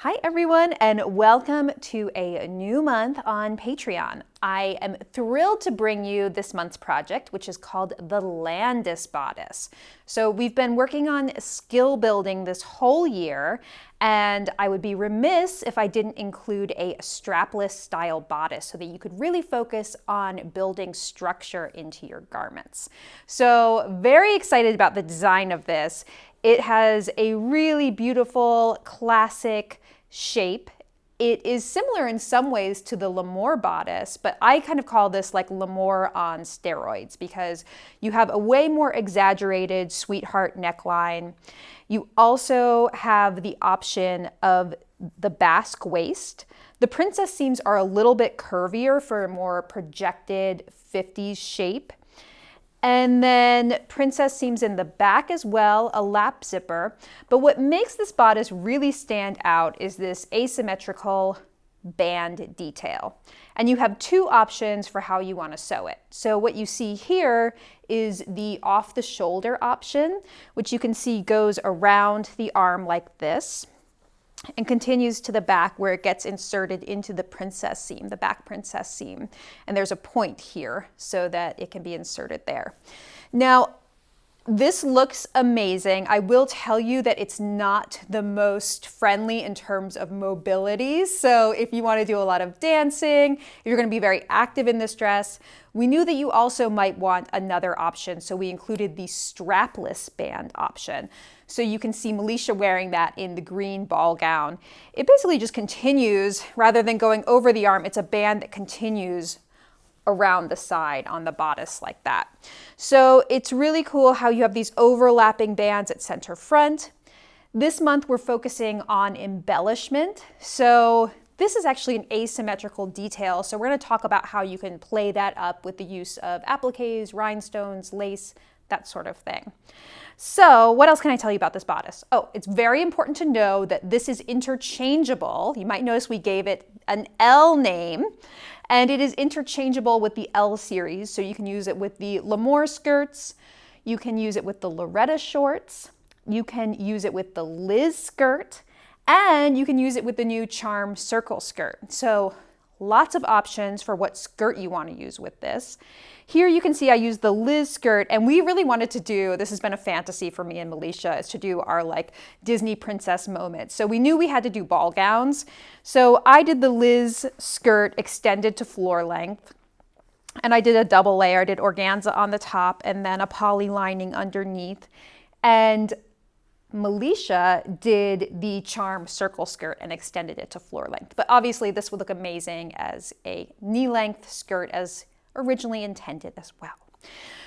Hi everyone, and welcome to a new month on Patreon. I am thrilled to bring you this month's project, which is called the Landis Bodice. So we've been working on skill building this whole year, and I would be remiss if I didn't include a strapless style bodice so that you could really focus on building structure into your garments. So very excited about the design of this. It has a really beautiful, classic shape. It is similar in some ways to the L'Amour bodice, but I kind of call this like L'Amour on steroids because you have a way more exaggerated sweetheart neckline. You also have the option of the basque waist. The princess seams are a little bit curvier for a more projected 50s shape. And then princess seams in the back as well, a lap zipper. But what makes this bodice really stand out is this asymmetrical band detail. And you have two options for how you want to sew it. So what you see here is the off the shoulder option, which you can see goes around the arm like this and continues to the back where it gets inserted into the princess seam, the back princess seam. And there's a point here so that it can be inserted there. Now, this looks amazing. I will tell you that it's not the most friendly in terms of mobility. So if you want to do a lot of dancing, if you're going to be very active in this dress, we knew that you also might want another option. So we included the strapless band option. So you can see Melisha wearing that in the green ball gown. It basically just continues, rather than going over the arm, it's a band that continues around the side on the bodice like that. So it's really cool how you have these overlapping bands at center front. This month we're focusing on embellishment. So this is actually an asymmetrical detail. So we're going to talk about how you can play that up with the use of appliques, rhinestones, lace, that sort of thing. So what else can I tell you about this bodice? Oh, it's very important to know that this is interchangeable. You might notice we gave it an L name, and it is interchangeable with the L series. So you can use it with the L'Amour skirts, you can use it with the Loretta shorts, you can use it with the Liz skirt, and you can use it with the new Charm circle skirt. So lots of options for what skirt you want to use with this. Here you can see I used the Liz skirt, and we really wanted to do, this has been a fantasy for me and Melisha, is to do our like Disney princess moment. So we knew we had to do ball gowns. So I did the Liz skirt extended to floor length, and I did a double layer. I did organza on the top and then a poly lining underneath. And Melisha did the Charm circle skirt and extended it to floor length. But obviously this would look amazing as a knee length skirt as originally intended as well.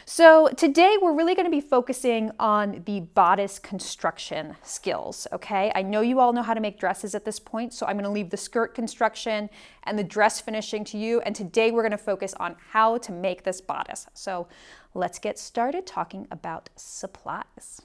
So today we're really going to be focusing on the bodice construction skills, okay? I know you all know how to make dresses at this point, so I'm going to leave the skirt construction and the dress finishing to you, and today we're going to focus on how to make this bodice. So let's get started talking about supplies.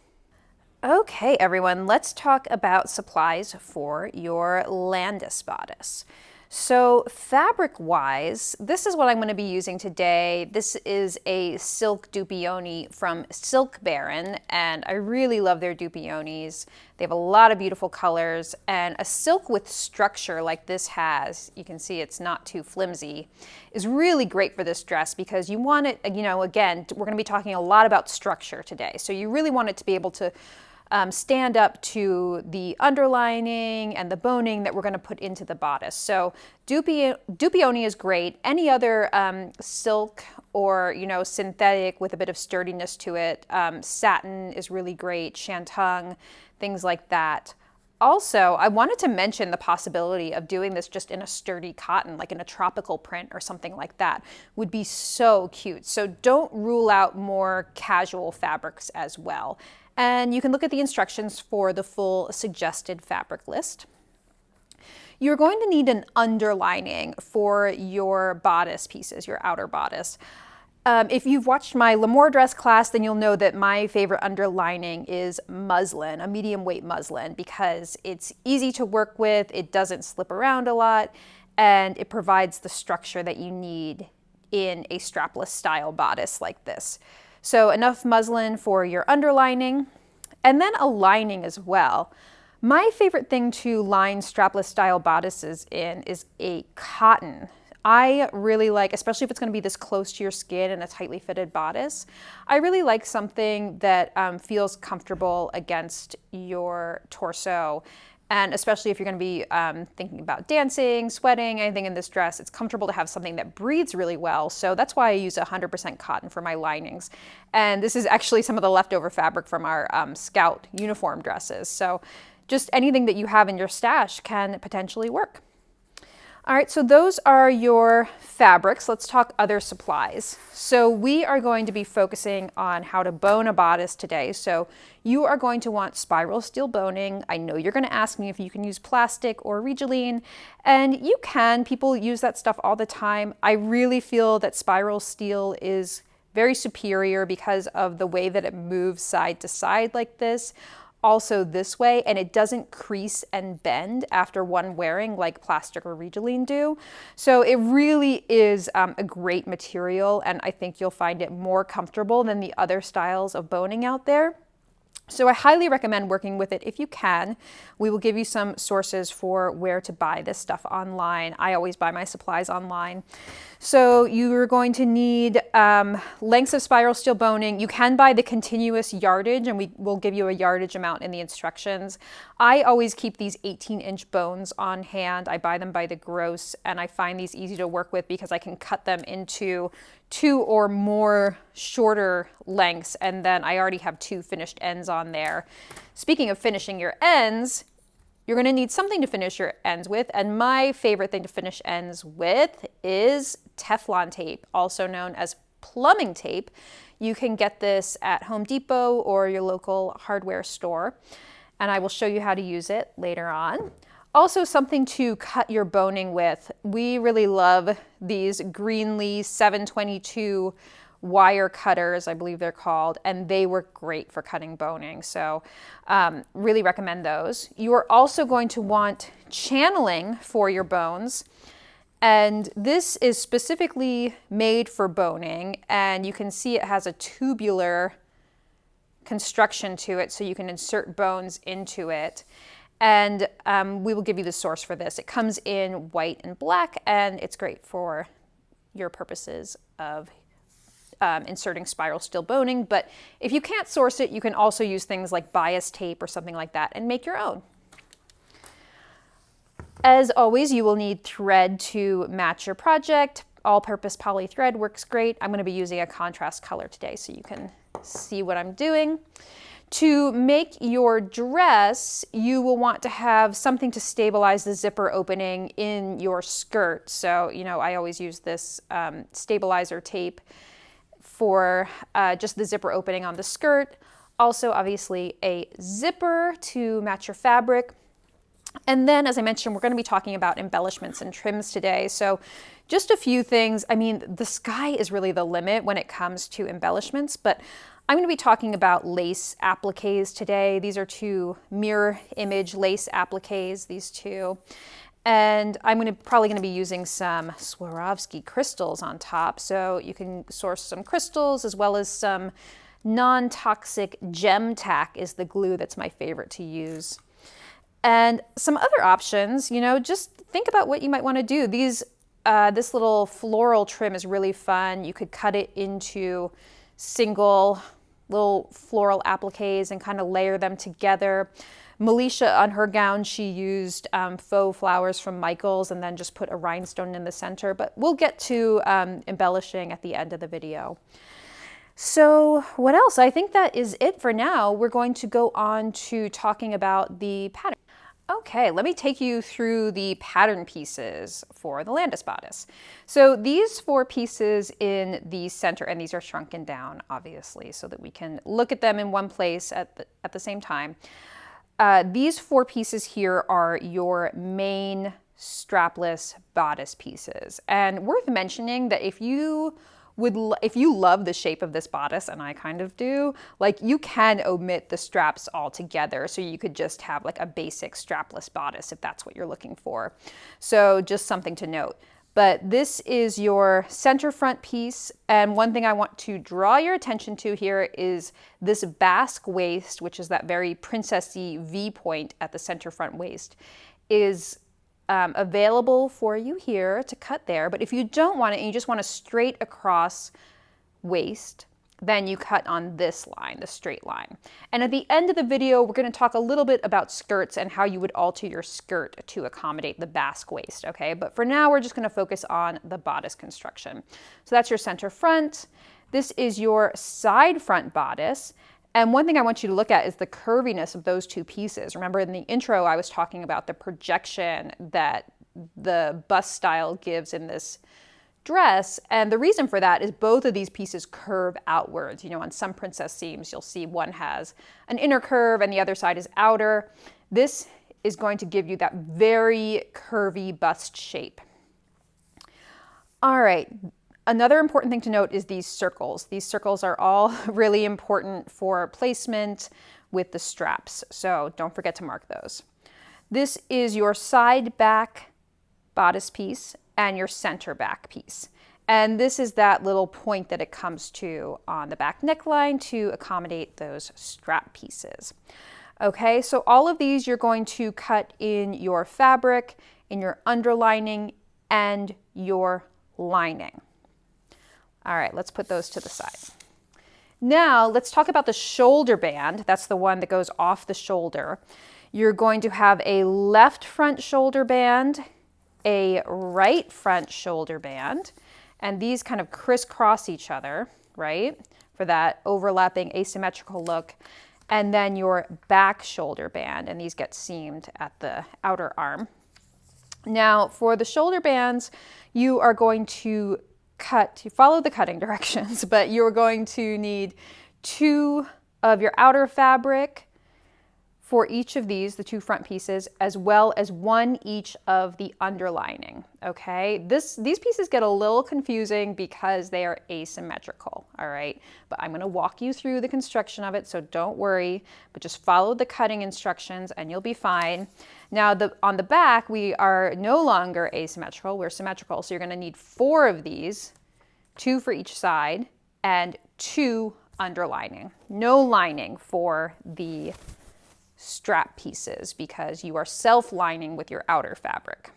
Okay, everyone, let's talk about supplies for your Landis bodice. So fabric-wise, this is what I'm going to be using today. This is a silk dupioni from Silk Baron, and I really love their dupionis. They have a lot of beautiful colors, and a silk with structure like this has, you can see it's not too flimsy, is really great for this dress because you want it, you know, again, we're going to be talking a lot about structure today. So you really want it to be able to stand up to the underlining and the boning that we're going to put into the bodice. So dupioni is great. Any other silk or, you know, synthetic with a bit of sturdiness to it, satin is really great, shantung, things like that. Also, I wanted to mention the possibility of doing this just in a sturdy cotton, like in a tropical print or something like that, would be so cute. So don't rule out more casual fabrics as well. And you can look at the instructions for the full suggested fabric list. You're going to need an underlining for your bodice pieces, your outer bodice. If you've watched my L'Amour dress class, then you'll know that my favorite underlining is muslin, a medium weight muslin, because it's easy to work with, it doesn't slip around a lot, and it provides the structure that you need in a strapless style bodice like this. So enough muslin for your underlining, and then a lining as well. My favorite thing to line strapless style bodices in is a cotton. I really like, especially if it's going to be this close to your skin and a tightly fitted bodice, I really like something that feels comfortable against your torso. And especially if you're going to be thinking about dancing, sweating, anything in this dress, it's comfortable to have something that breathes really well. So that's why I use 100% cotton for my linings. And this is actually some of the leftover fabric from our Scout uniform dresses. So just anything that you have in your stash can potentially work. All right, so those are your fabrics. Let's talk other supplies. So we are going to be focusing on how to bone a bodice today. So you are going to want spiral steel boning. I know you're going to ask me if you can use plastic or Regeline, and you can. People use that stuff all the time. I really feel that spiral steel is very superior because of the way that it moves side to side like this. Also this way, and it doesn't crease and bend after one wearing like plastic or Regeline do. So it really is a great material, and I think you'll find it more comfortable than the other styles of boning out there. So I highly recommend working with it if you can. We will give you some sources for where to buy this stuff online. I always buy my supplies online. So you're going to need lengths of spiral steel boning. You can buy the continuous yardage, and we will give you a yardage amount in the instructions. I always keep these 18-inch bones on hand. I buy them by the gross, and I find these easy to work with because I can cut them into 2 or more shorter lengths, and then I already have 2 finished ends on there. Speaking of finishing your ends, you're going to need something to finish your ends with, and my favorite thing to finish ends with is Teflon tape, also known as plumbing tape. You can get this at Home Depot or your local hardware store, and I will show you how to use it later on. Also, something to cut your boning with. We really love these Greenlee 722 wire cutters, I believe they're called, and they work great for cutting boning. So really recommend those. You are also going to want channeling for your bones. And this is specifically made for boning, and you can see it has a tubular construction to it, so you can insert bones into it. And we will give you the source for this. It comes in white and black, and it's great for your purposes of inserting spiral steel boning. But if you can't source it, you can also use things like bias tape or something like that and make your own. As always, you will need thread to match your project. All-purpose poly thread works great. I'm going to be using a contrast color today so you can see what I'm doing. To make your dress, you will want to have something to stabilize the zipper opening in your skirt. So, you know, I always use this stabilizer tape for just the zipper opening on the skirt. Also, obviously, a zipper to match your fabric. And then, as I mentioned, we're going to be talking about embellishments and trims today. So just a few things. I mean, the sky is really the limit when it comes to embellishments, but I'm going to be talking about lace appliques today. These are 2 mirror image lace appliques, these 2. And I'm probably going to be using some Swarovski crystals on top. So you can source some crystals as well as some non-toxic gem tack is the glue that's my favorite to use. And some other options, you know, just think about what you might want to do. This little floral trim is really fun. You could cut it into single little floral appliques and kind of layer them together. Melisha, on her gown, she used faux flowers from Michaels and then just put a rhinestone in the center. But we'll get to embellishing at the end of the video. So what else? I think that is it for now. We're going to go on to talking about the pattern. Okay, let me take you through the pattern pieces for the Landis bodice. So these 4 pieces in the center, and these are shrunken down, obviously, so that we can look at them in one place at the same time. These 4 pieces here are your main strapless bodice pieces. And worth mentioning that if you love the shape of this bodice, and I kind of do, like you can omit the straps altogether. So you could just have like a basic strapless bodice if that's what you're looking for. So just something to note. But this is your center front piece. And one thing I want to draw your attention to here is this basque waist, which is that very princessy V point at the center front waist, is available for you here to cut there. But if you don't want it and you just want a straight across waist, then you cut on this line, the straight line. And at the end of the video, we're going to talk a little bit about skirts and how you would alter your skirt to accommodate the basque waist, okay? But for now, we're just going to focus on the bodice construction. So that's your center front. This is your side front bodice. And one thing I want you to look at is the curviness of those two pieces. Remember in the intro, I was talking about the projection that the bust style gives in this dress, and the reason for that is both of these pieces curve outwards. You know, on some princess seams, you'll see one has an inner curve and the other side is outer. This is going to give you that very curvy bust shape. All right, another important thing to note is these circles. These circles are all really important for placement with the straps, so don't forget to mark those. This is your side back bodice piece and your center back piece. And this is that little point that it comes to on the back neckline to accommodate those strap pieces. Okay, so all of these you're going to cut in your fabric, in your underlining, and your lining. All right, let's put those to the side. Now let's talk about the shoulder band. That's the one that goes off the shoulder. You're going to have a left front shoulder band, a right front shoulder band, and these kind of crisscross each other, right, for that overlapping asymmetrical look, and then your back shoulder band, and these get seamed at the outer arm. Now for the shoulder bands, you are going to follow the cutting directions, but you're going to need 2 of your outer fabric for each of these, the 2 front pieces, as well as 1 each of the underlining, okay? These pieces get a little confusing because they are asymmetrical, all right? But I'm gonna walk you through the construction of it, so don't worry, but just follow the cutting instructions and you'll be fine. Now, on the back, we are no longer asymmetrical, we're symmetrical, so you're gonna need 4 of these, 2 for each side, and 2 underlining. No lining for the strap pieces because you are self-lining with your outer fabric.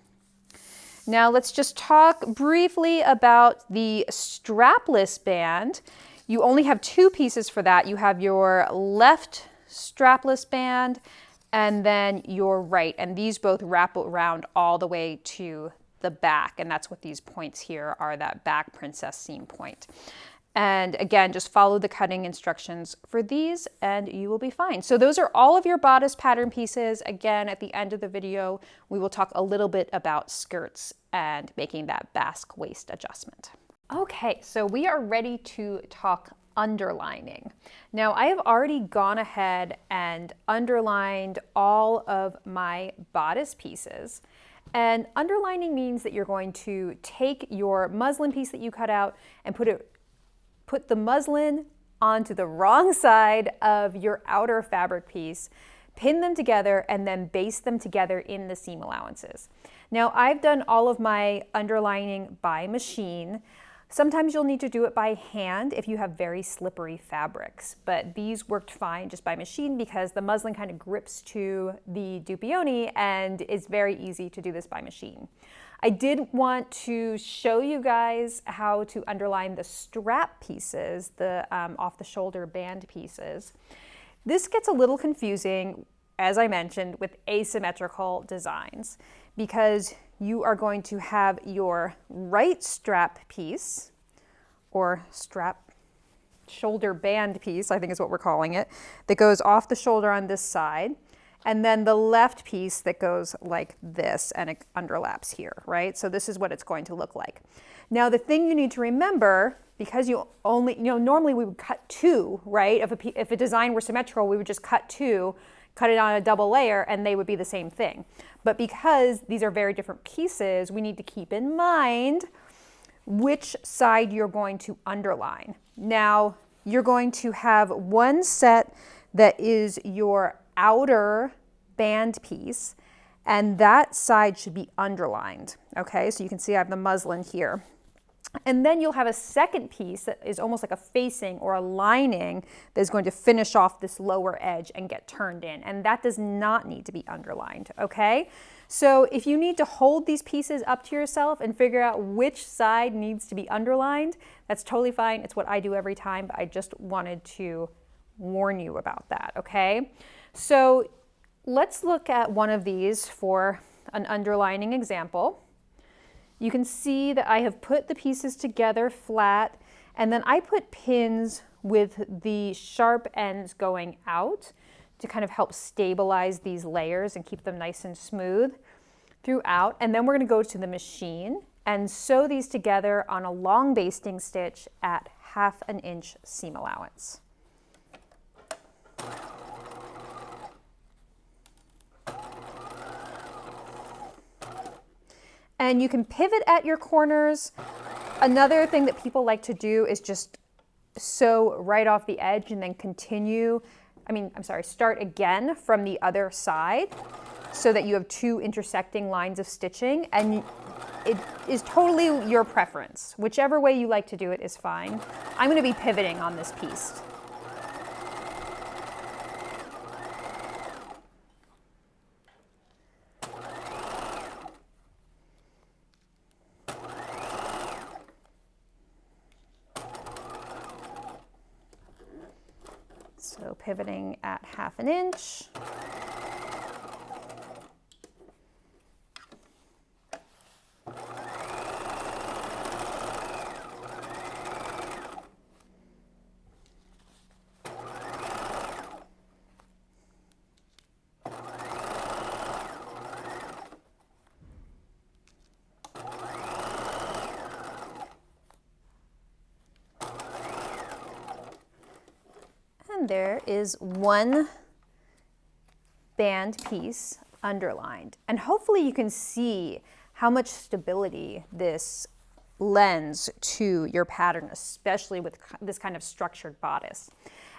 Now let's just talk briefly about the strapless band. You only have 2 pieces for that. You have your left strapless band and then your right, and these both wrap around all the way to the back, and that's what these points here are, that back princess seam point. And again, just follow the cutting instructions for these and you will be fine. So those are all of your bodice pattern pieces. Again, at the end of the video, we will talk a little bit about skirts and making that basque waist adjustment. Okay, so we are ready to talk underlining. Now, I have already gone ahead and underlined all of my bodice pieces. And underlining means that you're going to take your muslin piece that you cut out and put the muslin onto the wrong side of your outer fabric piece, pin them together, and then baste them together in the seam allowances. Now, I've done all of my underlining by machine. Sometimes you'll need to do it by hand if you have very slippery fabrics, but these worked fine just by machine because the muslin kind of grips to the dupioni and it's very easy to do this by machine. I did want to show you guys how to underline the strap pieces, the off the shoulder band pieces. This gets a little confusing, as I mentioned, with asymmetrical designs because you are going to have your right strap piece, or strap shoulder band piece, I think is what we're calling it, that goes off the shoulder on this side, and then the left piece that goes like this and it underlaps here, right? So this is what it's going to look like. Now the thing you need to remember, because you only, normally we would cut 2, right? If a design were symmetrical, we would just cut 2, cut it on a double layer, and they would be the same thing. But because these are very different pieces, we need to keep in mind which side you're going to underline. Now, you're going to have one set that is your outer band piece, and that side should be underlined. Okay, so you can see I have the muslin here. And then you'll have a second piece that is almost like a facing or a lining that is going to finish off this lower edge and get turned in. And that does not need to be underlined, okay? So if you need to hold these pieces up to yourself and figure out which side needs to be underlined, that's totally fine. It's what I do every time, but I just wanted to warn you about that, okay? So let's look at one of these for an underlining example. You can see that I have put the pieces together flat, and then I put pins with the sharp ends going out to kind of help stabilize these layers and keep them nice and smooth throughout. And then we're going to go to the machine and sew these together on a long basting stitch at 1/2 inch seam allowance. And you can pivot at your corners. Another thing that people like to do is just sew right off the edge and then start again from the other side so that you have 2 intersecting lines of stitching, and it is totally your preference. Whichever way you like to do it is fine. I'm going to be pivoting on this piece. So pivoting at 1/2 inch. There is one band piece underlined, and hopefully you can see how much stability this lends to your pattern, especially with this kind of structured bodice.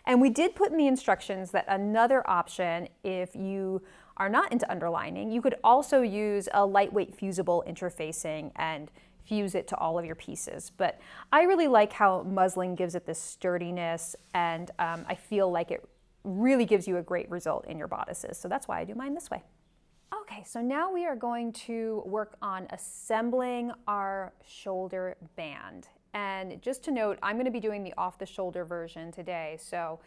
And we did put in the instructions that another option, if you are not into underlining, you could also use a lightweight fusible interfacing and fuse it to all of your pieces. But I really like how muslin gives it this sturdiness, and I feel like it really gives you a great result in your bodices. So that's why I do mine this way. Okay, so now we are going to work on assembling our shoulder band. And just to note, I'm going to be doing the off the shoulder version today. So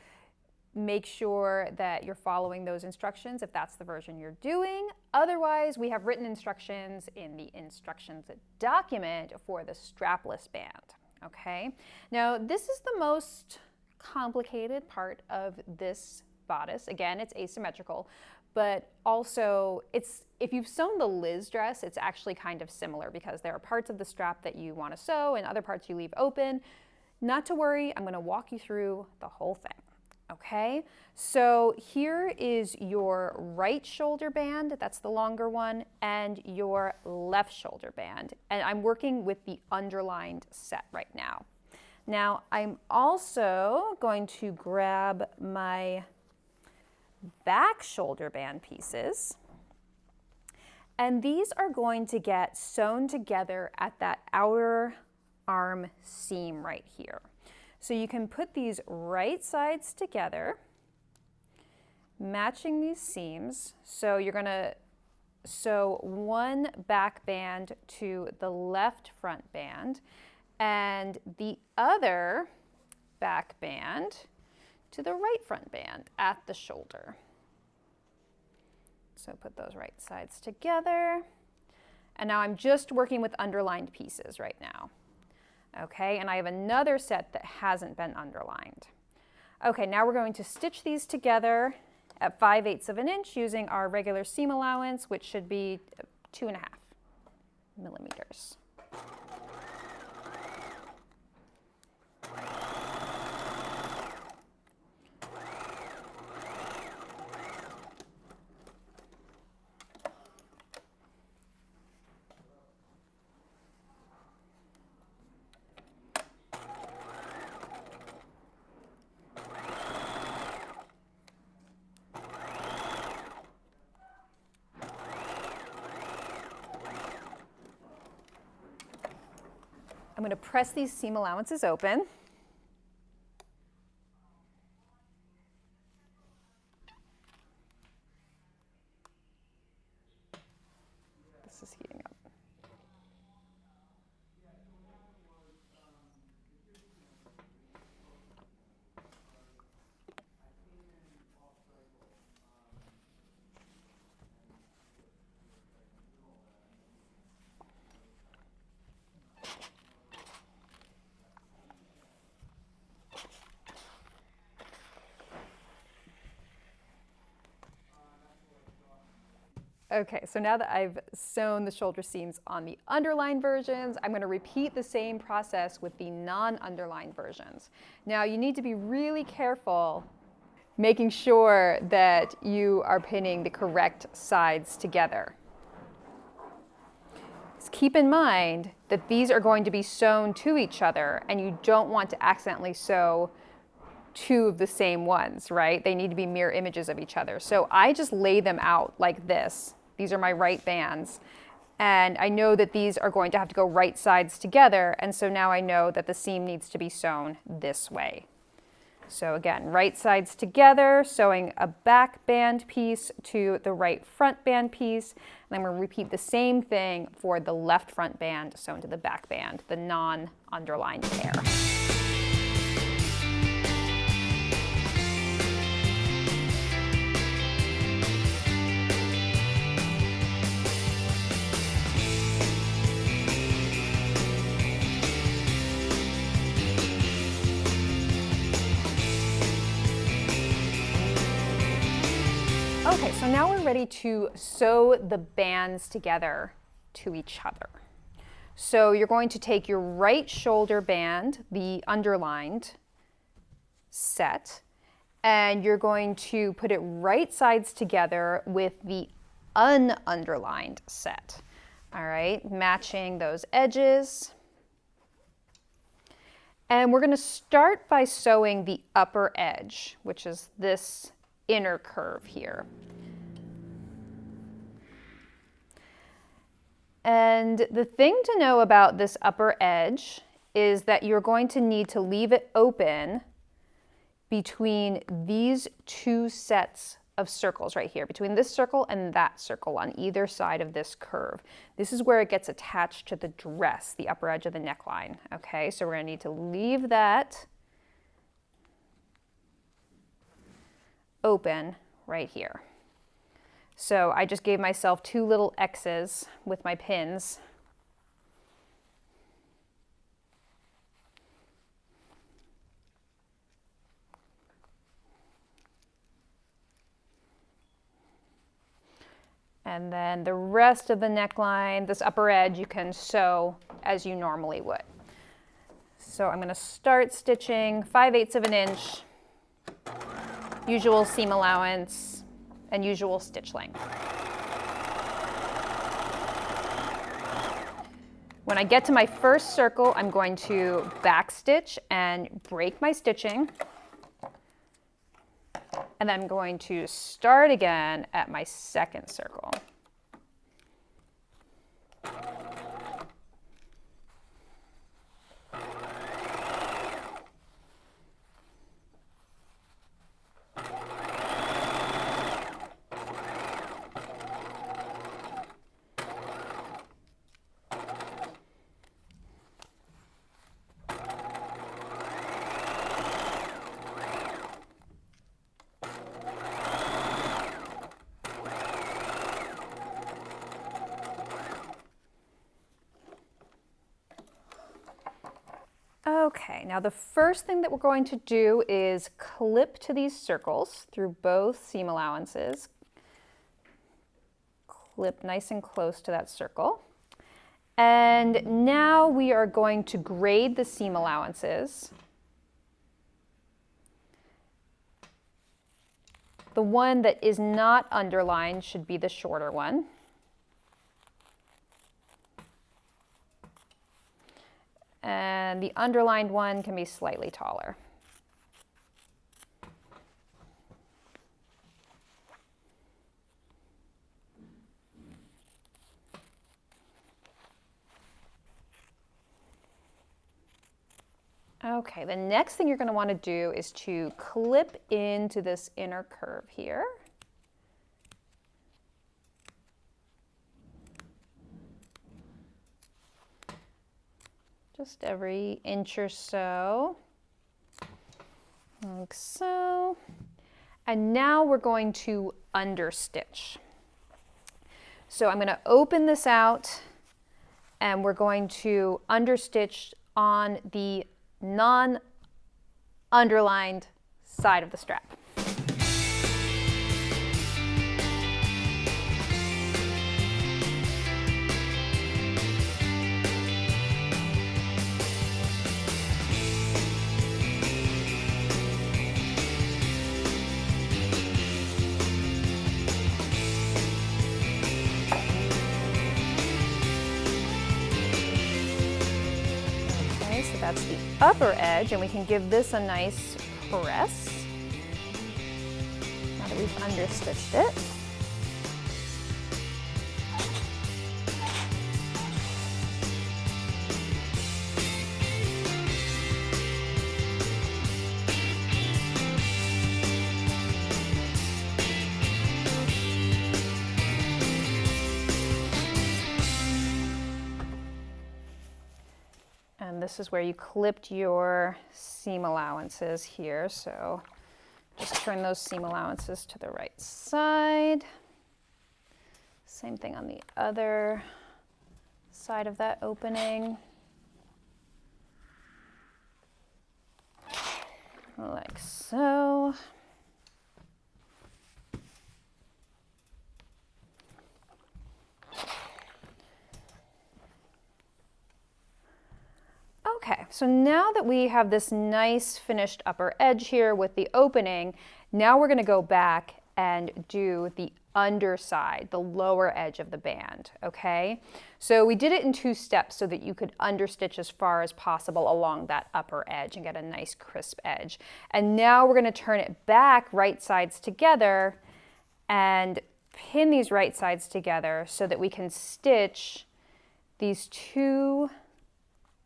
make sure that you're following those instructions if that's the version you're doing. Otherwise, we have written instructions in the instructions document for the strapless band, okay? Now, this is the most complicated part of this bodice. Again, it's asymmetrical, but also if you've sewn the Liz dress, it's actually kind of similar because there are parts of the strap that you want to sew and other parts you leave open. Not to worry, I'm going to walk you through the whole thing. Okay, so here is your right shoulder band, that's the longer one, and your left shoulder band. And I'm working with the underlined set right now. Now, I'm also going to grab my back shoulder band pieces, and these are going to get sewn together at that outer arm seam right here. So you can put these right sides together, matching these seams. So you're going to sew one back band to the left front band and the other back band to the right front band at the shoulder. So put those right sides together. And now I'm just working with underlined pieces right now. Okay, and I have another set that hasn't been underlined. Okay, now we're going to stitch these together at 5/8 of an inch using our regular seam allowance, which should be 2.5 millimeters. I'm going to press these seam allowances open. This is heating up. Okay, so now that I've sewn the shoulder seams on the underlined versions, I'm going to repeat the same process with the non-underlined versions. Now you need to be really careful making sure that you are pinning the correct sides together. Just keep in mind that these are going to be sewn to each other and you don't want to accidentally sew two of the same ones, right? They need to be mirror images of each other. So I just lay them out like this. These are my right bands. And I know that these are going to have to go right sides together. And so now I know that the seam needs to be sewn this way. So again, right sides together, sewing a back band piece to the right front band piece. And I'm going to repeat the same thing for the left front band sewn to the back band, the non-underlined pair. Okay, so now we're ready to sew the bands together to each other. So you're going to take your right shoulder band, the underlined set, and you're going to put it right sides together with the ununderlined set. All right, matching those edges. And we're going to start by sewing the upper edge, which is this inner curve here. And the thing to know about this upper edge is that you're going to need to leave it open between these two sets of circles right here, between this circle and that circle on either side of this curve. This is where it gets attached to the dress, the upper edge of the neckline. Okay, so we're going to need to leave that open right here. So I just gave myself two little X's with my pins. And then the rest of the neckline, this upper edge, you can sew as you normally would. So I'm going to start stitching 5/8 of an inch, usual seam allowance, and usual stitch length. When I get to my first circle, I'm going to backstitch and break my stitching. And then I'm going to start again at my second circle. Okay, now the first thing that we're going to do is clip to these circles through both seam allowances. Clip nice and close to that circle. And now we are going to grade the seam allowances. The one that is not underlined should be the shorter one. And the underlined one can be slightly taller. Okay, the next thing you're going to want to do is to clip into this inner curve here. Just every inch or so, like so. And now we're going to understitch. So I'm going to open this out and we're going to understitch on the non-underlined side of the strap. That's the upper edge, and we can give this a nice press now that we've understitched it. And this is where you clipped your seam allowances here. So just turn those seam allowances to the right side. Same thing on the other side of that opening. Like so. Okay, so now that we have this nice finished upper edge here with the opening, now we're going to go back and do the underside, the lower edge of the band, okay? So we did it in 2 steps so that you could understitch as far as possible along that upper edge and get a nice crisp edge. And now we're going to turn it back right sides together and pin these right sides together so that we can stitch these 2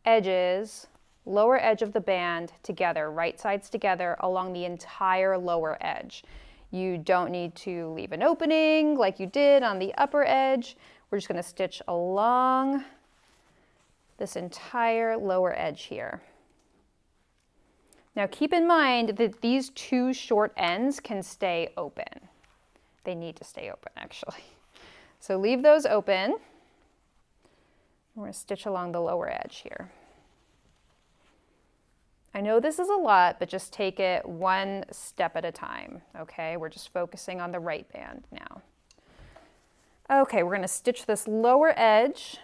edges, lower edge of the band together, right sides together along the entire lower edge. You don't need to leave an opening like you did on the upper edge. We're just going to stitch along this entire lower edge here. Now keep in mind that these 2 short ends can stay open. They need to stay open actually. So leave those open. We're going to stitch along the lower edge here. I know this is a lot, but just take it 1 step at a time, okay? We're just focusing on the right band now. Okay, we're going to stitch this lower edge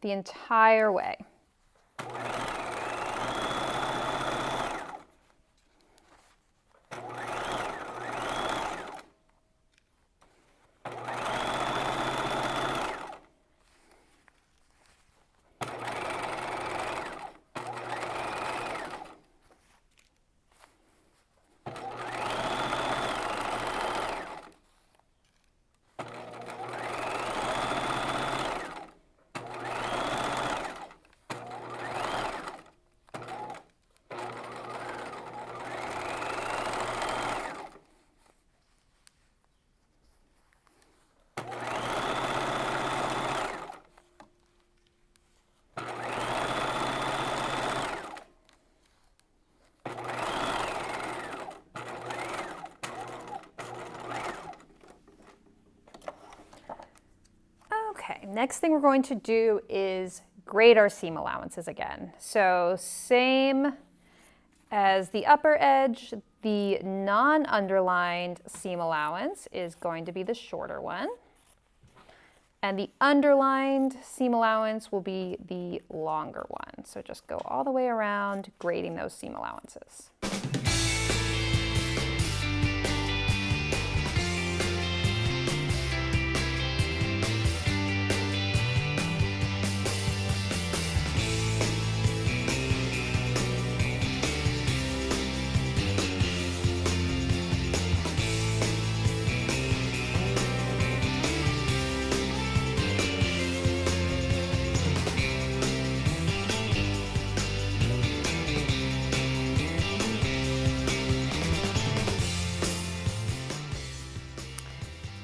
the entire way. Okay, next thing we're going to do is grade our seam allowances again. So same as the upper edge, the non-underlined seam allowance is going to be the shorter one. And the underlined seam allowance will be the longer one. So just go all the way around grading those seam allowances.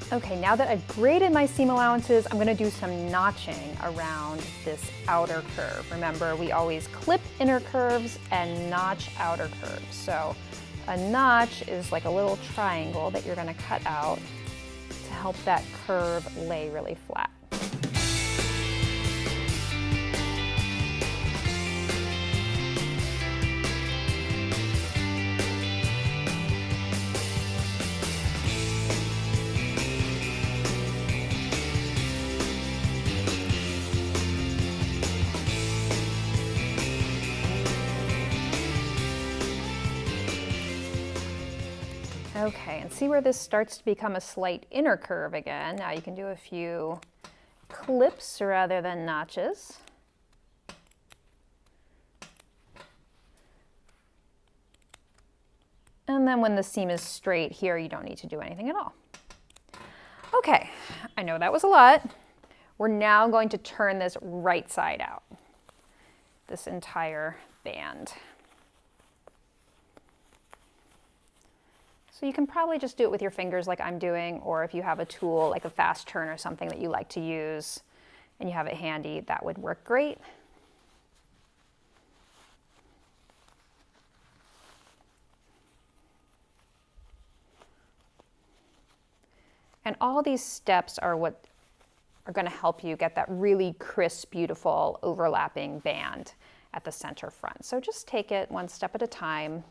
Okay, now that I've graded my seam allowances, I'm gonna do some notching around this outer curve. Remember, we always clip inner curves and notch outer curves. So a notch is like a little triangle that you're gonna cut out to help that curve lay really flat. Okay, and see where this starts to become a slight inner curve again. Now you can do a few clips rather than notches. And then when the seam is straight here, you don't need to do anything at all. Okay, I know that was a lot. We're now going to turn this right side out, this entire band. So you can probably just do it with your fingers like I'm doing, or if you have a tool like a fast turn or something that you like to use and you have it handy, that would work great. And all these steps are what are going to help you get that really crisp, beautiful overlapping band at the center front. So just take it one step at a time.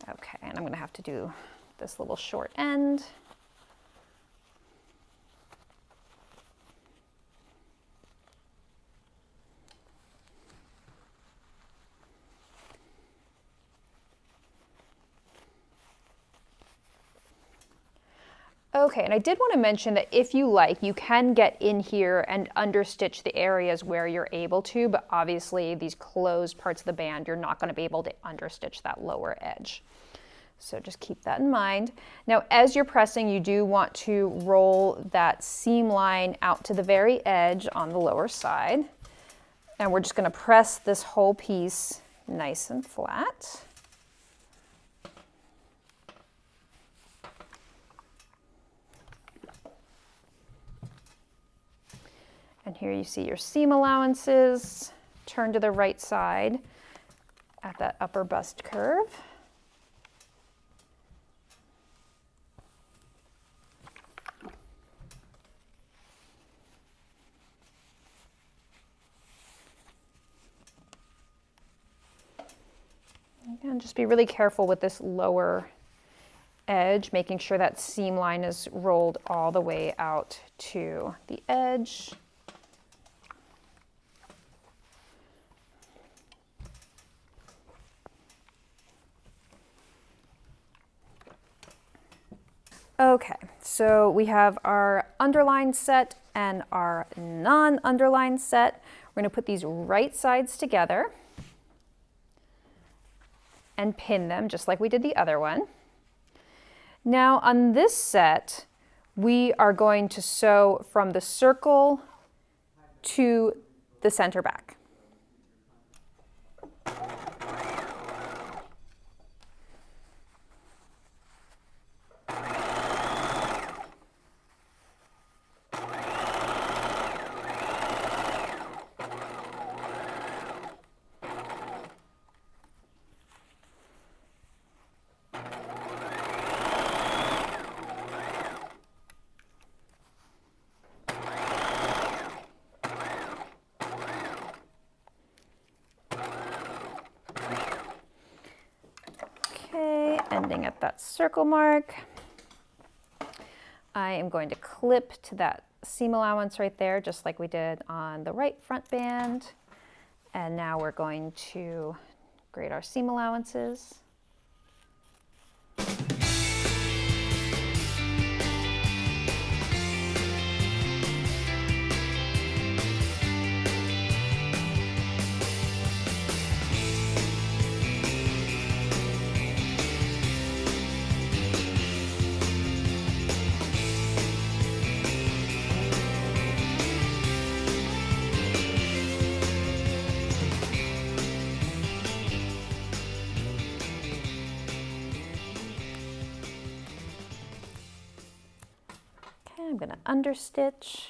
Okay, and I'm going to have to do this little short end. Okay, and I did want to mention that if you like, you can get in here and understitch the areas where you're able to, but obviously these closed parts of the band, you're not going to be able to understitch that lower edge. So just keep that in mind. Now, as you're pressing, you do want to roll that seam line out to the very edge on the lower side. And we're just going to press this whole piece nice and flat. And here you see your seam allowances. Turn to the right side at that upper bust curve. And just be really careful with this lower edge, making sure that seam line is rolled all the way out to the edge. Okay, so we have our underline set and our non-underline set. We're going to put these right sides together and pin them just like we did the other one. Now on this set, we are going to sew from the circle to the center back. Ending at that circle mark. I am going to clip to that seam allowance right there, just like we did on the right front band. And now we're going to grade our seam allowances. going to understitch.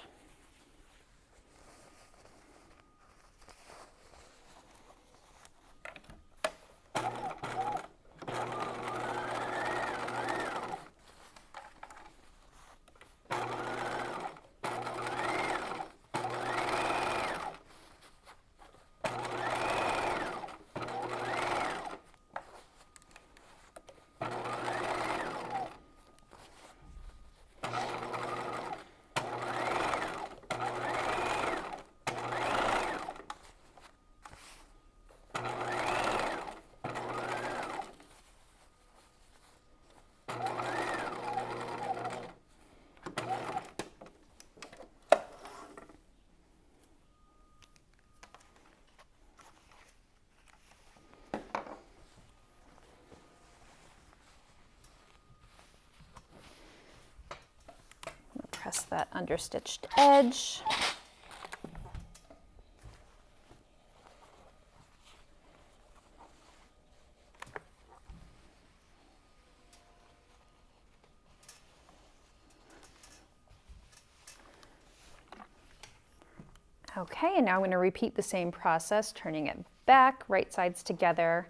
Press that understitched edge. Okay, and now I'm going to repeat the same process, turning it back, right sides together,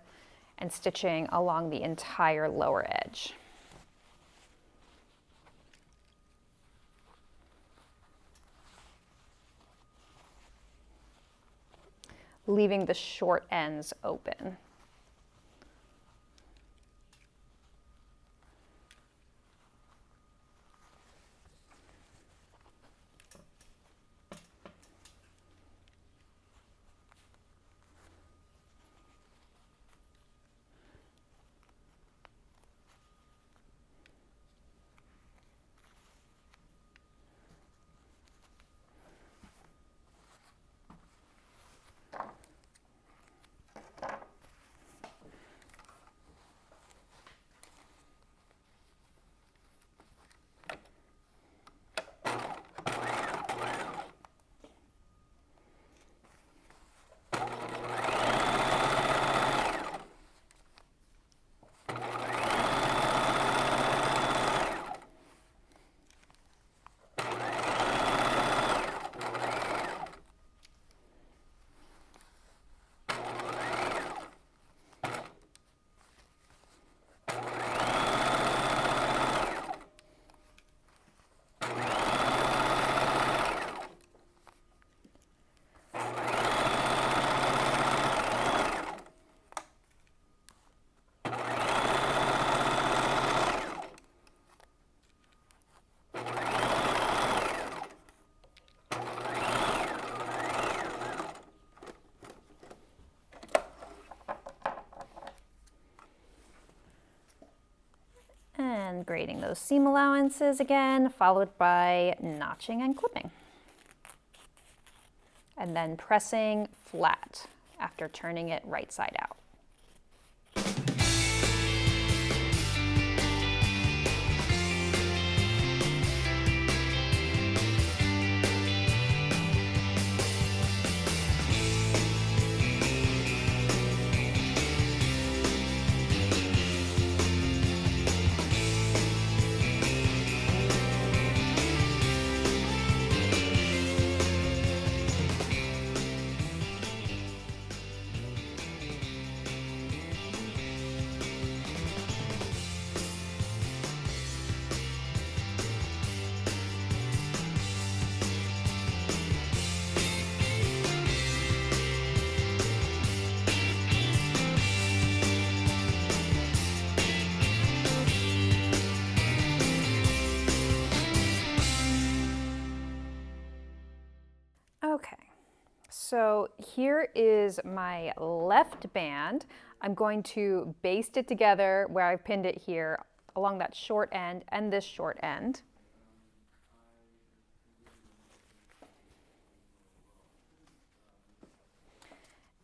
and stitching along the entire lower edge. Leaving the short ends open. And grading those seam allowances again, followed by notching and clipping. And then pressing flat after turning it right side out. Okay, so here is my left band. I'm going to baste it together where I've pinned it here along that short end and this short end.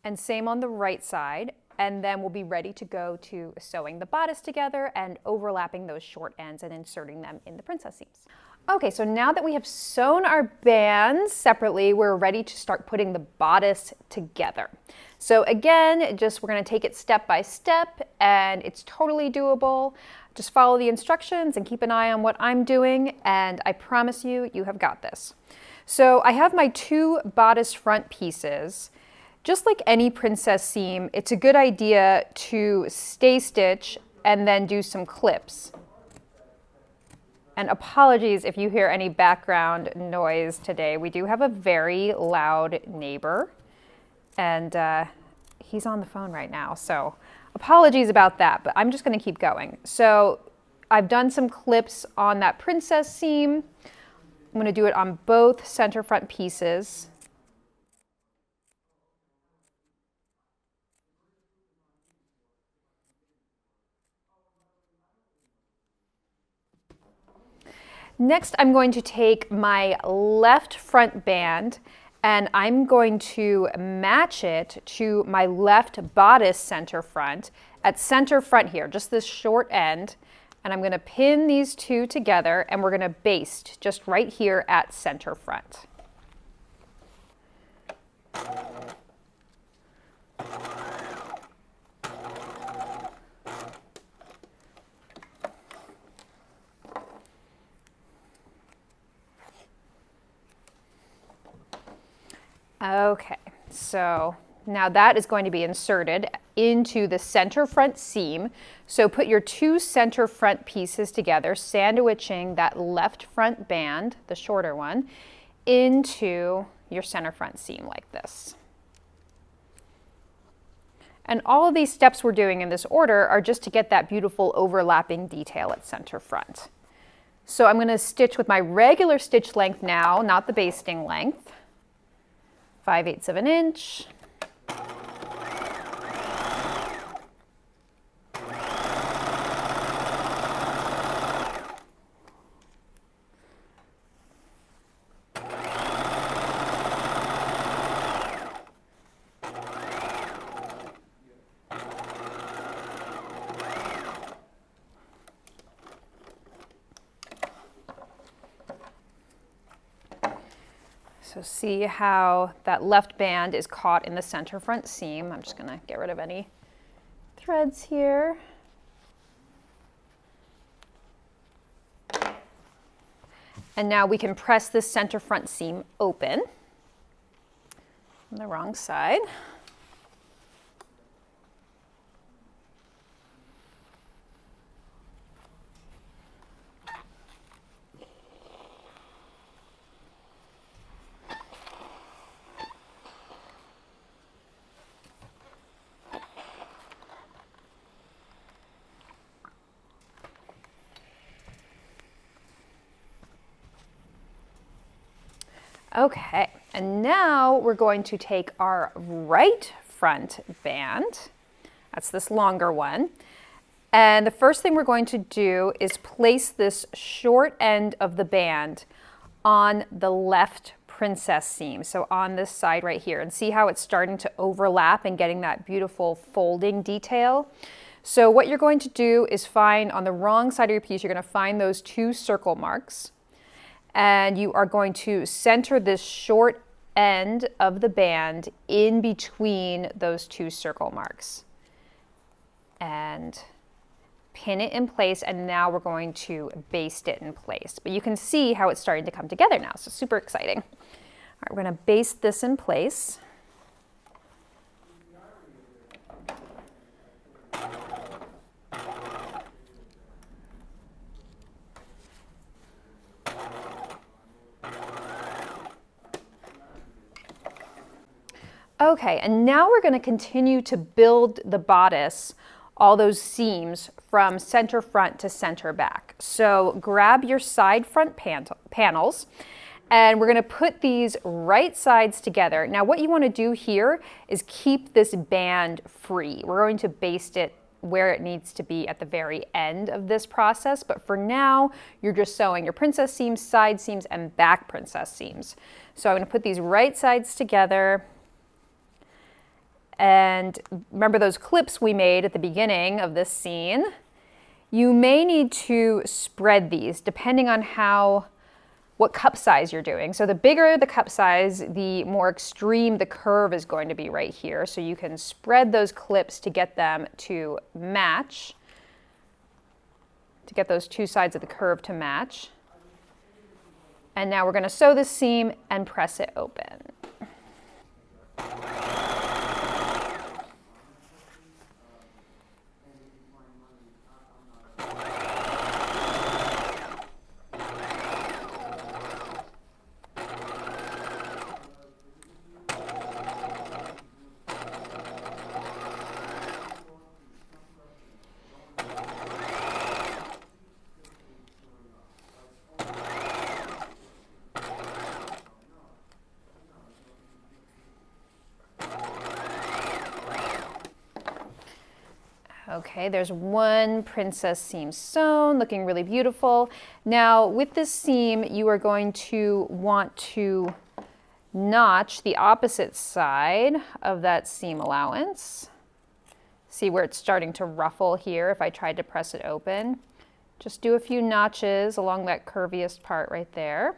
And same on the right side, and then we'll be ready to go to sewing the bodice together and overlapping those short ends and inserting them in the princess seams. Okay, so now that we have sewn our bands separately, we're ready to start putting the bodice together. So again, we're gonna take it step by step, and it's totally doable. Just follow the instructions and keep an eye on what I'm doing, and I promise you, you have got this. So I have my 2 bodice front pieces. Just like any princess seam, it's a good idea to stay stitch and then do some clips. And apologies if you hear any background noise today. We do have a very loud neighbor, and he's on the phone right now, so apologies about that, but I'm just going to keep going. So I've done some clips on that princess seam. I'm going to do it on both center front pieces. Next, I'm going to take my left front band and I'm going to match it to my left bodice center front at center front here, just this short end. And I'm going to pin these 2 together and we're going to baste just right here at center front. Okay, so now that is going to be inserted into the center front seam. So put your 2 center front pieces together, sandwiching that left front band, the shorter one, into your center front seam like this. And all of these steps we're doing in this order are just to get that beautiful overlapping detail at center front. So I'm going to stitch with my regular stitch length now, not the basting length. 5/8 of an inch. So see how that left band is caught in the center front seam. I'm just going to get rid of any threads here. And now we can press this center front seam open on the wrong side. Okay, and now we're going to take our right front band, that's this longer one, and the first thing we're going to do is place this short end of the band on the left princess seam, so on this side right here, and see how it's starting to overlap and getting that beautiful folding detail. So what you're going to do is find on the wrong side of your piece, you're going to find those 2 circle marks. And you are going to center this short end of the band in between those 2 circle marks. And pin it in place, and now we're going to baste it in place. But you can see how it's starting to come together now, so super exciting. All right, we're going to baste this in place. Okay, and now we're going to continue to build the bodice, all those seams from center front to center back. So grab your side front panels, and we're going to put these right sides together. Now what you want to do here is keep this band free. We're going to baste it where it needs to be at the very end of this process, but for now you're just sewing your princess seams, side seams, and back princess seams. So I'm going to put these right sides together. And remember those clips we made at the beginning of this scene? You may need to spread these depending on what cup size you're doing. So the bigger the cup size, the more extreme the curve is going to be right here. So you can spread those clips to get them to match. to get those two sides of the curve to match. And now we're going to sew this seam and press it open. Okay, there's one princess seam sewn, looking really beautiful. Now with this seam, you are going to want to notch the opposite side of that seam allowance. See where it's starting to ruffle here if I tried to press it open. Just do a few notches along that curviest part right there.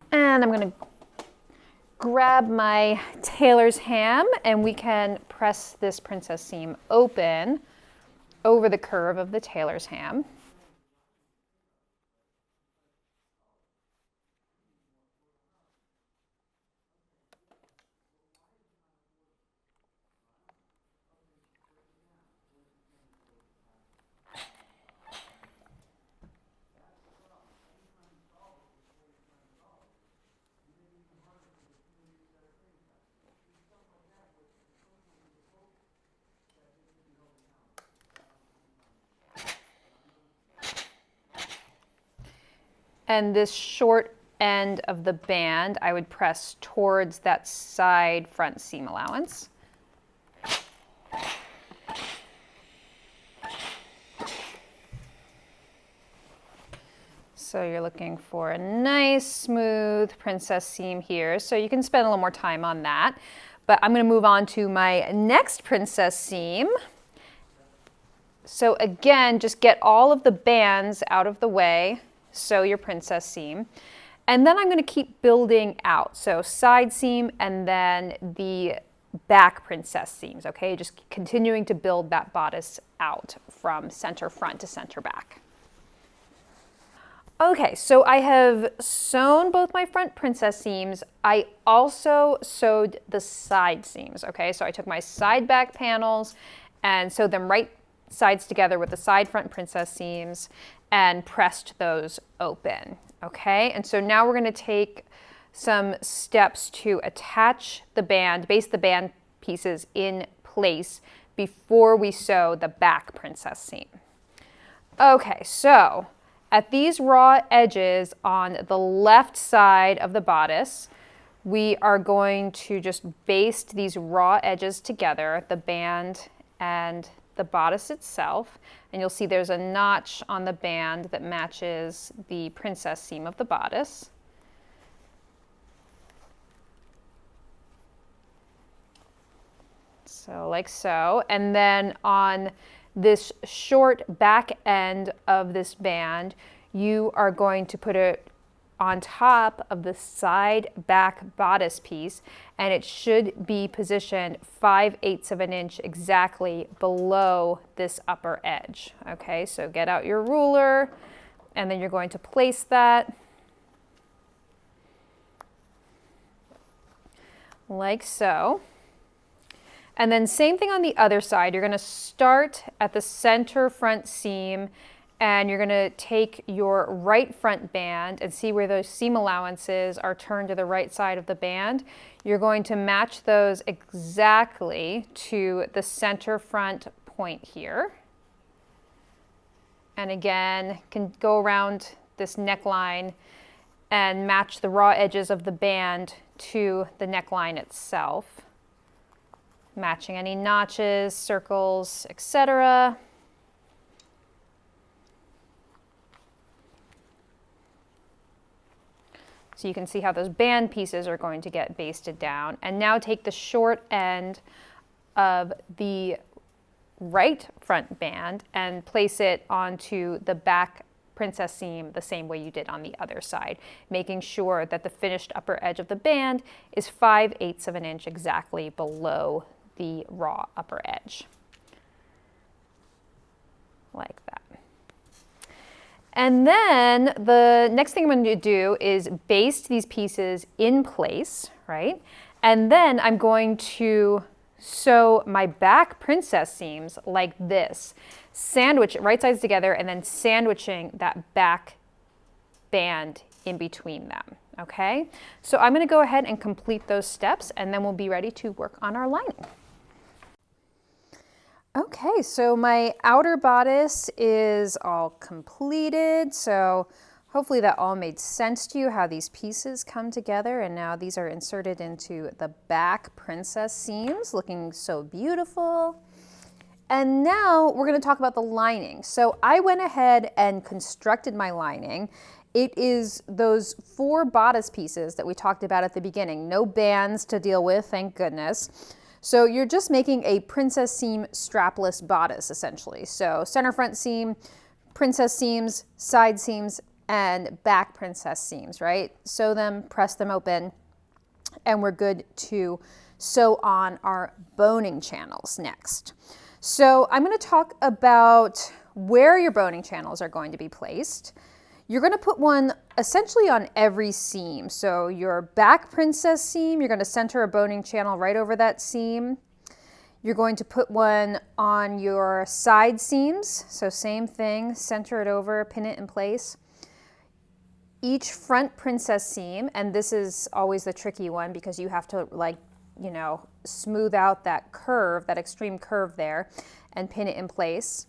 And I'm going to grab my tailor's ham and we can press this princess seam open over the curve of the tailor's ham. And this short end of the band, I would press towards that side front seam allowance. So you're looking for a nice, smooth princess seam here. So you can spend a little more time on that. But I'm going to move on to my next princess seam. So again, just get all of the bands out of the way. Sew your princess seam. And then I'm going to keep building out. So side seam and then the back princess seams, okay? Just continuing to build that bodice out from center front to center back. Okay, so I have sewn both my front princess seams. I also sewed the side seams, okay? So I took my side back panels and sewed them right sides together with the side front princess seams and pressed those open, okay? And so now we're going to take some steps to attach the band, baste the band pieces in place before we sew the back princess seam. Okay, so at these raw edges on the left side of the bodice, we are going to just baste these raw edges together, the band and the bodice itself, and you'll see there's a notch on the band that matches the princess seam of the bodice. So like so, and then on this short back end of this band, you are going to put it on top of the side back bodice piece, and it should be positioned 5/8 of an inch exactly below this upper edge. Okay, so get out your ruler and then you're going to place that like so. And then same thing on the other side. You're going to start at the center front seam and you're going to take your right front band and see where those seam allowances are turned to the right side of the band. You're going to match those exactly to the center front point here. And again, can go around this neckline and match the raw edges of the band to the neckline itself, matching any notches, circles, etc. So you can see how those band pieces are going to get basted down. And now take the short end of the right front band and place it onto the back princess seam the same way you did on the other side, making sure that the finished upper edge of the band is 5/8 of an inch exactly below the raw upper edge. Like that. And then the next thing I'm going to do is baste these pieces in place, right? And then I'm going to sew my back princess seams like this, sandwich it right sides together and then sandwiching that back band in between them, okay? So I'm going to go ahead and complete those steps and then we'll be ready to work on our lining. Okay, so my outer bodice is all completed. So hopefully that all made sense to you, how these pieces come together. And now these are inserted into the back princess seams, looking so beautiful. And now we're going to talk about the lining. So I went ahead and constructed my lining. It is those 4 bodice pieces that we talked about at the beginning. No bands to deal with, thank goodness. So you're just making a princess seam strapless bodice essentially. So center front seam, princess seams, side seams, and back princess seams, right? Sew them, press them open, and we're good to sew on our boning channels next. So I'm going to talk about where your boning channels are going to be placed. You're going to put one essentially on every seam. So your back princess seam, you're going to center a boning channel right over that seam. You're going to put one on your side seams. So same thing, center it over, pin it in place. Each front princess seam, and this is always the tricky one because you have to smooth out that curve, that extreme curve there, and pin it in place.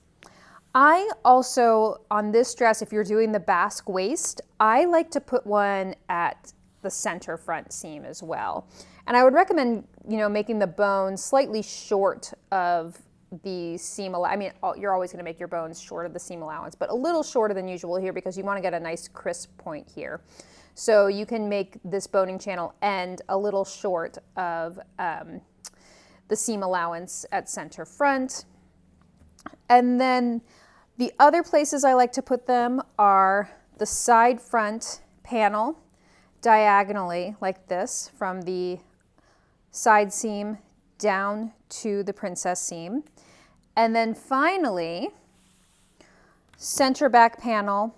I also, on this dress, if you're doing the basque waist, I like to put one at the center front seam as well. And I would recommend, making the bones slightly short of the seam. I mean, you're always going to make your bones short of the seam allowance, but a little shorter than usual here because you want to get a nice crisp point here. So you can make this boning channel end a little short of the seam allowance at center front. And then the other places I like to put them are the side front panel diagonally like this from the side seam down to the princess seam. And then finally, center back panel,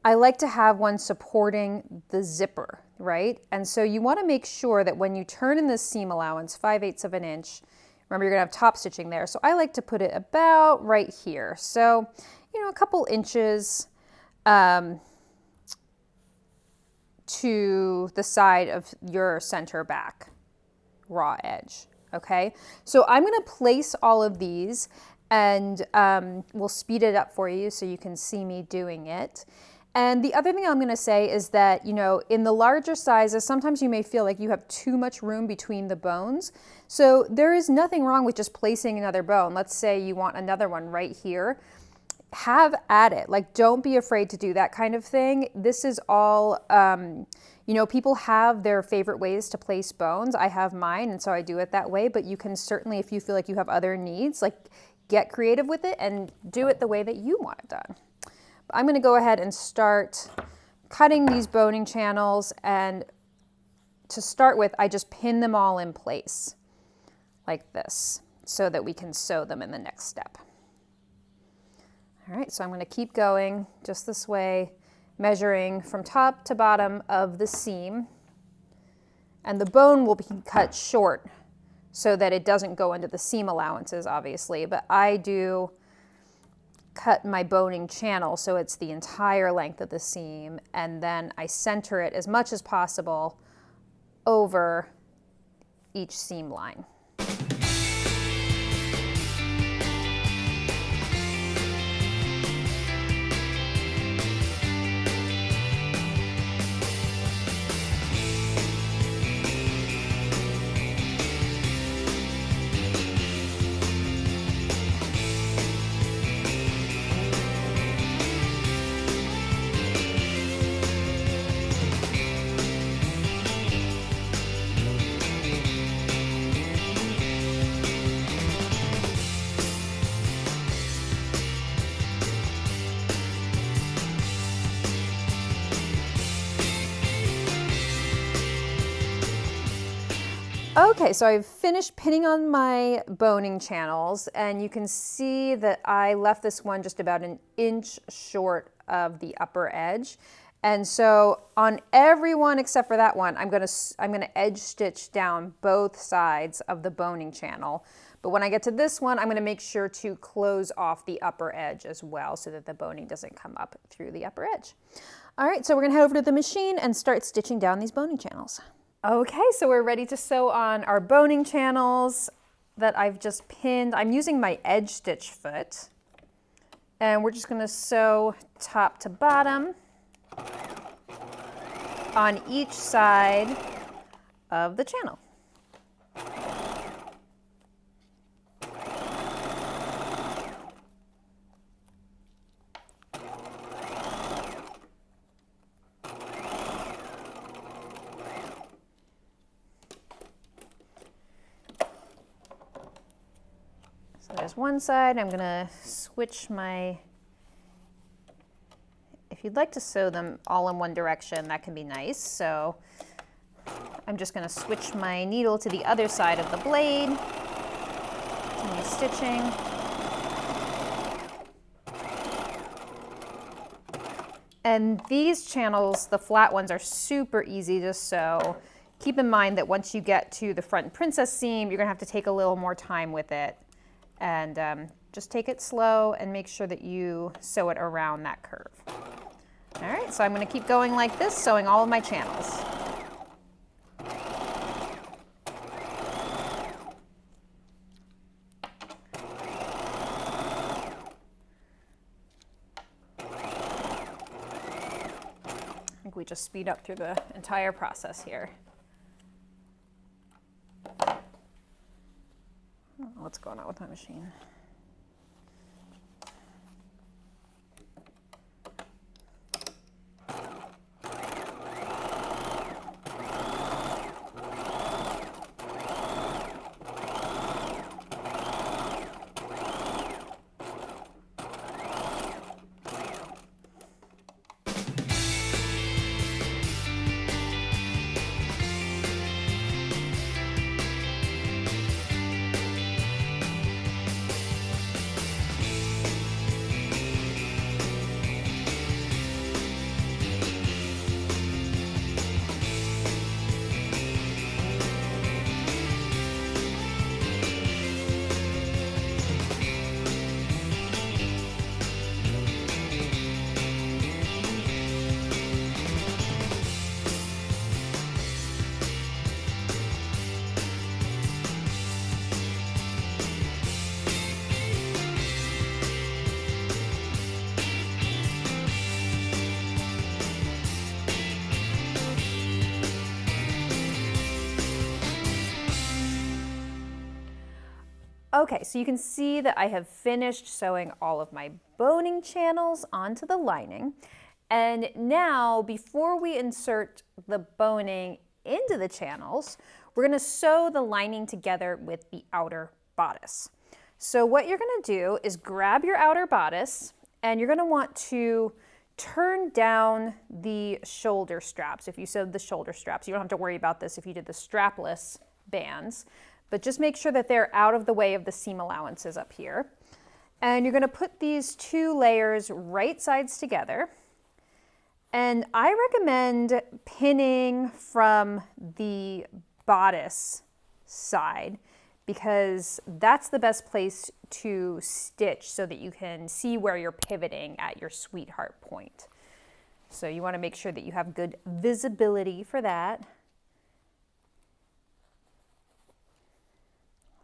I like to have one supporting the zipper, right? And so you want to make sure that when you turn in this seam allowance, 5/8 of an inch, remember, you're going to have top stitching there. So I like to put it about right here. So, a couple inches to the side of your center back raw edge. Okay. So I'm going to place all of these and we'll speed it up for you so you can see me doing it. And the other thing I'm going to say is that, in the larger sizes, sometimes you may feel like you have too much room between the bones. So there is nothing wrong with just placing another bone. Let's say you want another one right here. Have at it. Like, don't be afraid to do that kind of thing. This is all, people have their favorite ways to place bones. I have mine, and so I do it that way. But you can certainly, if you feel like you have other needs, like get creative with it and do it the way that you want it done. I'm going to go ahead and start cutting these boning channels, and to start with, I just pin them all in place like this so that we can sew them in the next step. All right, so I'm going to keep going just this way, measuring from top to bottom of the seam, and the bone will be cut short so that it doesn't go into the seam allowances, obviously, but I do cut my boning channel so it's the entire length of the seam, and then I center it as much as possible over each seam line. Okay, so I've finished pinning on my boning channels, and you can see that I left this one just about an inch short of the upper edge. And so on every one except for that one, I'm gonna edge stitch down both sides of the boning channel. But when I get to this one, I'm gonna make sure to close off the upper edge as well so that the boning doesn't come up through the upper edge. All right, so we're gonna head over to the machine and start stitching down these boning channels. Okay, so we're ready to sew on our boning channels that I've just pinned. I'm using my edge stitch foot, and we're just gonna sew top to bottom on each side of the channel. So there's one side. I'm gonna switch my, if you'd like to sew them all in one direction, that can be nice. So I'm just gonna switch my needle to the other side of the blade, continue stitching. And these channels, the flat ones, are super easy to sew. Keep in mind that once you get to the front princess seam, you're gonna have to take a little more time with it. And just take it slow and make sure that you sew it around that curve. All right, so I'm gonna keep going like this, sewing all of my channels. I think we just speed up through the entire process here. What's going on with my machine? Okay, so you can see that I have finished sewing all of my boning channels onto the lining. And now, before we insert the boning into the channels, we're gonna sew the lining together with the outer bodice. So what you're gonna do is grab your outer bodice, and you're gonna want to turn down the shoulder straps. If you sewed the shoulder straps, you don't have to worry about this if you did the strapless bands. But just make sure that they're out of the way of the seam allowances up here. And you're gonna put these two layers right sides together. And I recommend pinning from the bodice side because that's the best place to stitch so that you can see where you're pivoting at your sweetheart point. So you wanna make sure that you have good visibility for that.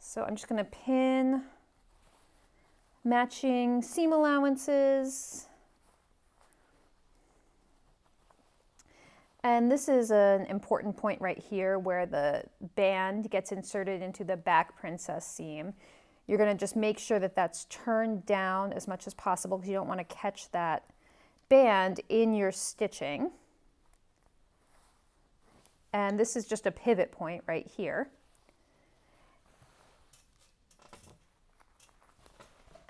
So I'm just gonna pin matching seam allowances. And this is an important point right here where the band gets inserted into the back princess seam. You're gonna just make sure that that's turned down as much as possible because you don't wanna catch that band in your stitching. And this is just a pivot point right here.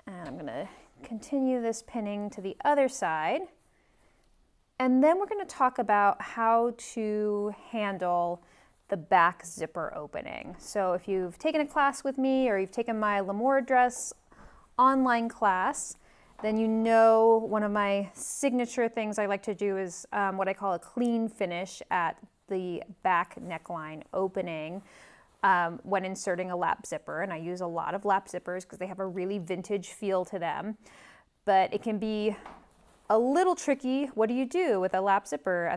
And I'm gonna continue this pinning to the other side. And then we're gonna talk about how to handle the back zipper opening. So if you've taken a class with me or you've taken my L'Amour dress online class, then you know one of my signature things I like to do is what I call a clean finish at the back neckline opening when inserting a lap zipper. And I use a lot of lap zippers because they have a really vintage feel to them. But it can be a little tricky. What do you do with a lap zipper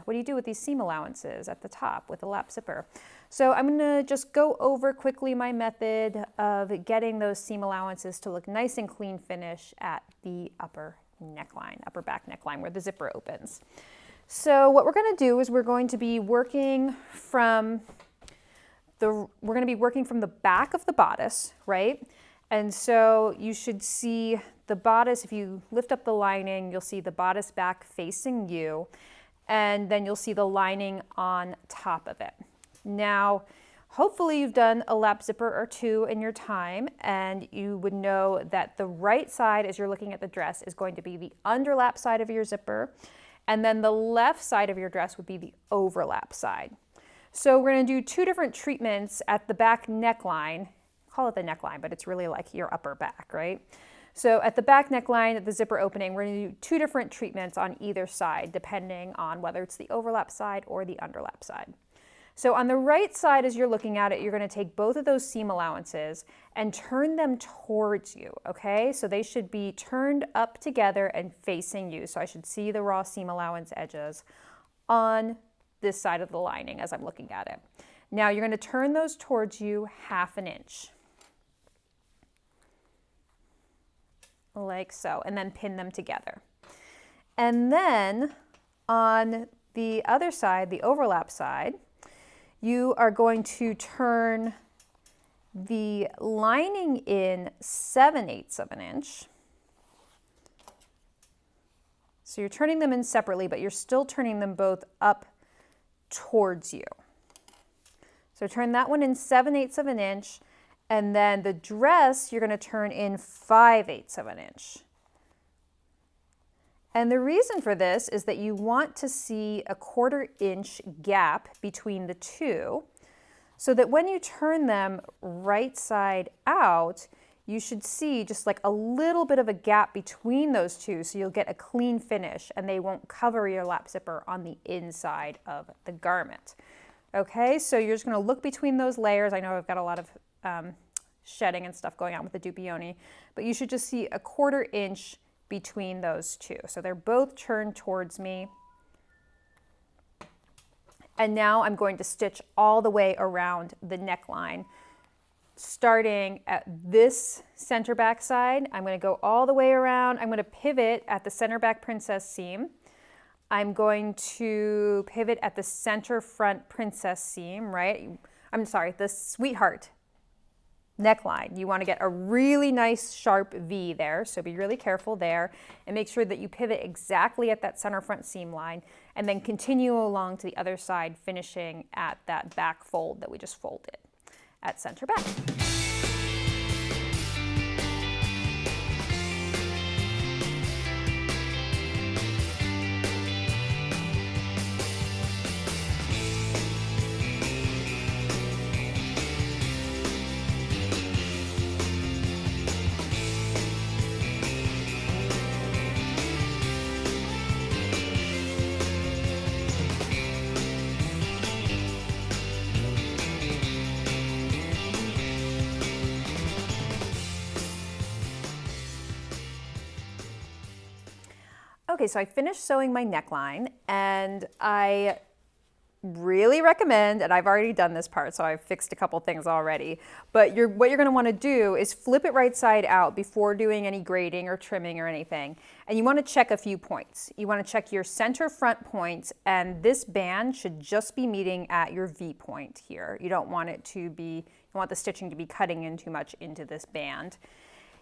what do you do with these seam allowances at the top with a lap zipper? So I'm gonna just go over quickly my method of getting those seam allowances to look nice and clean finish at the upper back neckline where the zipper opens. So what we're gonna do is we're going to be working from the back of the bodice, right? And so you should see the bodice, if you lift up the lining, you'll see the bodice back facing you, and then you'll see the lining on top of it. Now, hopefully you've done a lap zipper or two in your time, and you would know that the right side, as you're looking at the dress, is going to be the underlap side of your zipper, and then the left side of your dress would be the overlap side. So we're going to do two different treatments at the back neckline. Call it the neckline, but it's really like your upper back, right? So at the back neckline, at the zipper opening, we're going to do two different treatments on either side, depending on whether it's the overlap side or the underlap side. So on the right side, as you're looking at it, you're going to take both of those seam allowances and turn them towards you, okay? So they should be turned up together and facing you. So I should see the raw seam allowance edges on this side of the lining as I'm looking at it. Now you're going to turn those towards you 1/2 inch. Like so, and then pin them together. And then on the other side, the overlap side, you are going to turn the lining in 7/8 of an inch. So you're turning them in separately, but you're still turning them both up towards you. So turn that one in 7/8 of an inch, and then the dress you're going to turn in 5/8 of an inch. And the reason for this is that you want to see a 1/4 inch gap between the two, so that when you turn them right side out, you should see just like a little bit of a gap between those two, so you'll get a clean finish and they won't cover your lap zipper on the inside of the garment. Okay, so you're just going to look between those layers. I know I've got a lot of shedding and stuff going on with the Dupioni, but you should just see a 1/4 inch between those two. So they're both turned towards me. And now I'm going to stitch all the way around the neckline, starting at this center back side. I'm going to go all the way around. I'm going to pivot at the center back princess seam. I'm going to pivot at the center front princess seam, right? I'm sorry, the sweetheart neckline. You want to get a really nice sharp V there, so be really careful there and make sure that you pivot exactly at that center front seam line and then continue along to the other side, finishing at that back fold that we just folded at center back. Okay, so I finished sewing my neckline, and I really recommend, and I've already done this part, so I've fixed a couple things already, but what you're going to want to do is flip it right side out before doing any grading or trimming or anything. And you want to check a few points. You want to check your center front points, and this band should just be meeting at your V point here. You don't want it to be, you want the stitching to be cutting in too much into this band.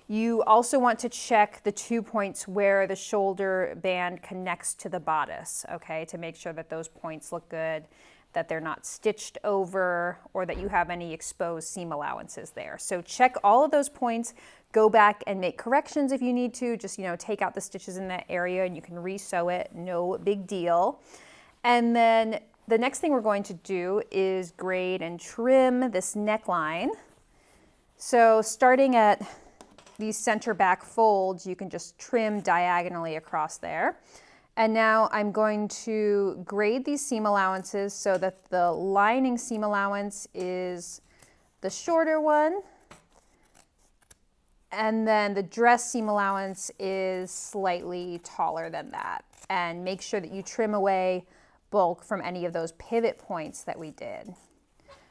You also want to check the 2 points where the shoulder band connects to the bodice, okay, to make sure that those points look good, that they're not stitched over, or that you have any exposed seam allowances there. So check all of those points, go back and make corrections if you need to, just, take out the stitches in that area and you can re-sew it, no big deal. And then the next thing we're going to do is grade and trim this neckline. So starting at these center back folds, you can just trim diagonally across there. And now I'm going to grade these seam allowances so that the lining seam allowance is the shorter one, and then the dress seam allowance is slightly taller than that. And make sure that you trim away bulk from any of those pivot points that we did.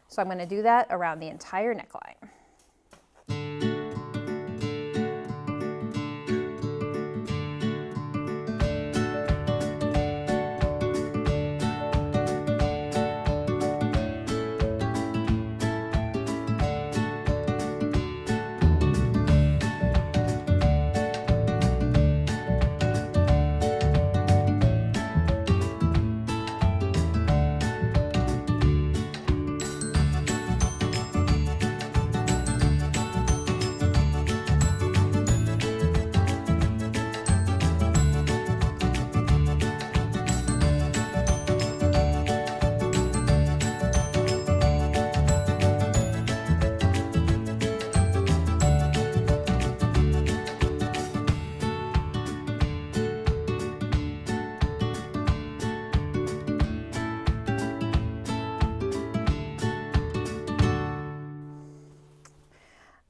So I'm going to do that around the entire neckline.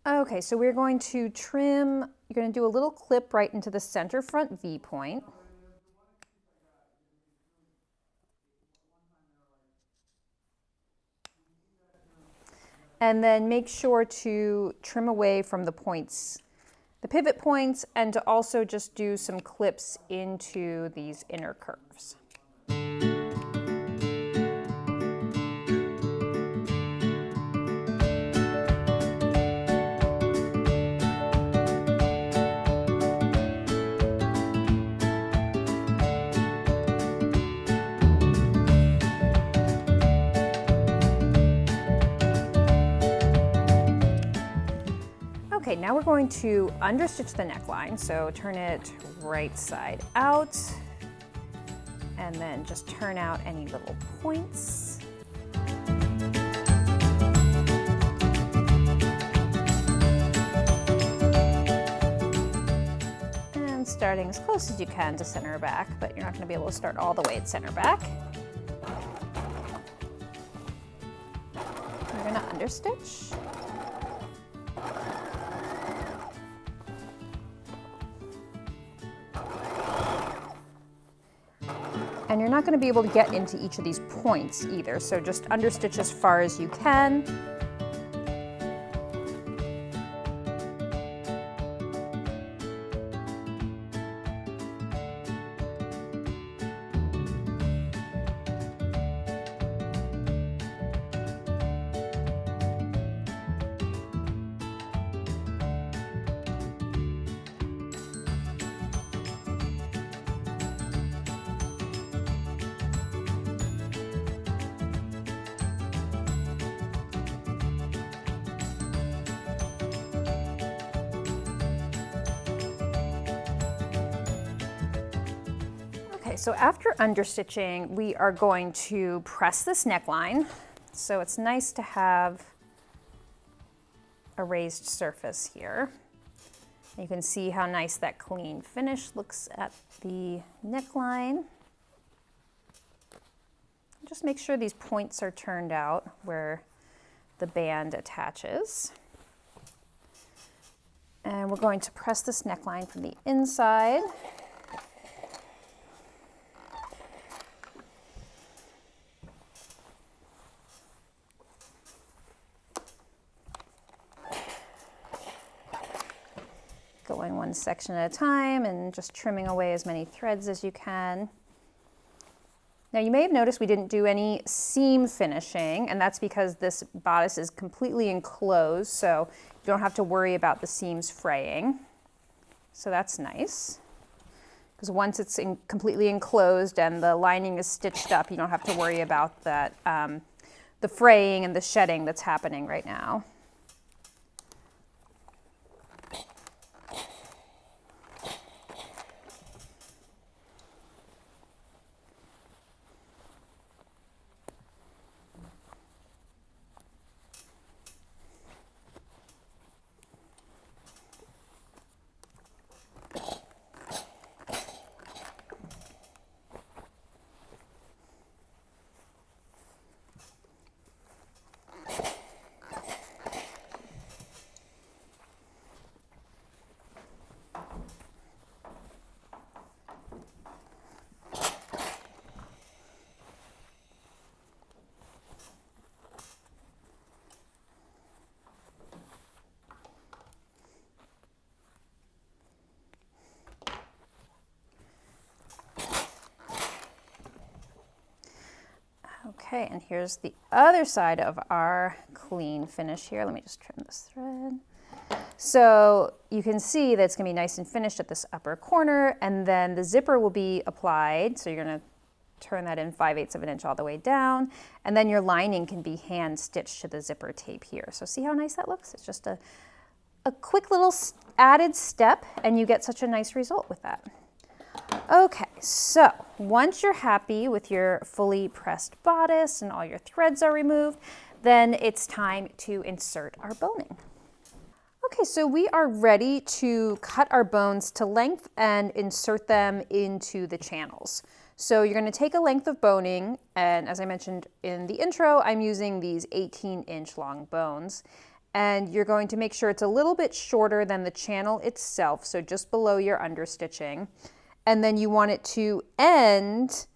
Okay, so we're going to trim, you're going to do a little clip right into the center front V point. And then make sure to trim away from the points, the pivot points, and to also just do some clips into these inner curves. Okay, now we're going to understitch the neckline, so turn it right side out, and then just turn out any little points. And starting as close as you can to center back, but you're not going to be able to start all the way at center back. We're going to understitch. And you're not going to be able to get into each of these points either, so just understitch as far as you can. Okay, so after understitching, we are going to press this neckline. So it's nice to have a raised surface here. You can see how nice that clean finish looks at the neckline. Just make sure these points are turned out where the band attaches. And we're going to press this neckline from the inside. Going one section at a time and just trimming away as many threads as you can. Now you may have noticed we didn't do any seam finishing, and that's because this bodice is completely enclosed, so you don't have to worry about the seams fraying. So that's nice, because once it's completely enclosed and the lining is stitched up, you don't have to worry about that, the fraying and the shedding that's happening right now. Okay, and here's the other side of our clean finish here. Let me just trim this thread. So you can see that it's going to be nice and finished at this upper corner, and then the zipper will be applied. So you're going to turn that in 5/8 of an inch all the way down, and then your lining can be hand stitched to the zipper tape here. So see how nice that looks? It's just a quick little added step, and you get such a nice result with that. Okay, so once you're happy with your fully pressed bodice and all your threads are removed, then it's time to insert our boning. Okay, so we are ready to cut our bones to length and insert them into the channels. So you're going to take a length of boning, and as I mentioned in the intro, I'm using these 18-inch long bones. And you're going to make sure it's a little bit shorter than the channel itself, so just below your understitching. And then you want it to end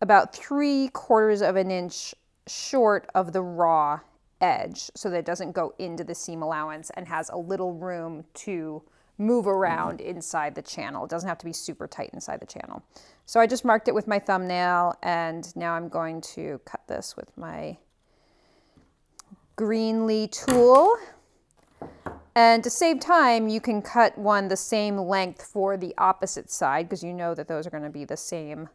about 3/4 of an inch short of the raw edge so that it doesn't go into the seam allowance and has a little room to move around inside the channel. It doesn't have to be super tight inside the channel. So I just marked it with my thumbnail, and now I'm going to cut this with my Greenly tool. And to save time, you can cut one the same length for the opposite side because you know that those are going to be the same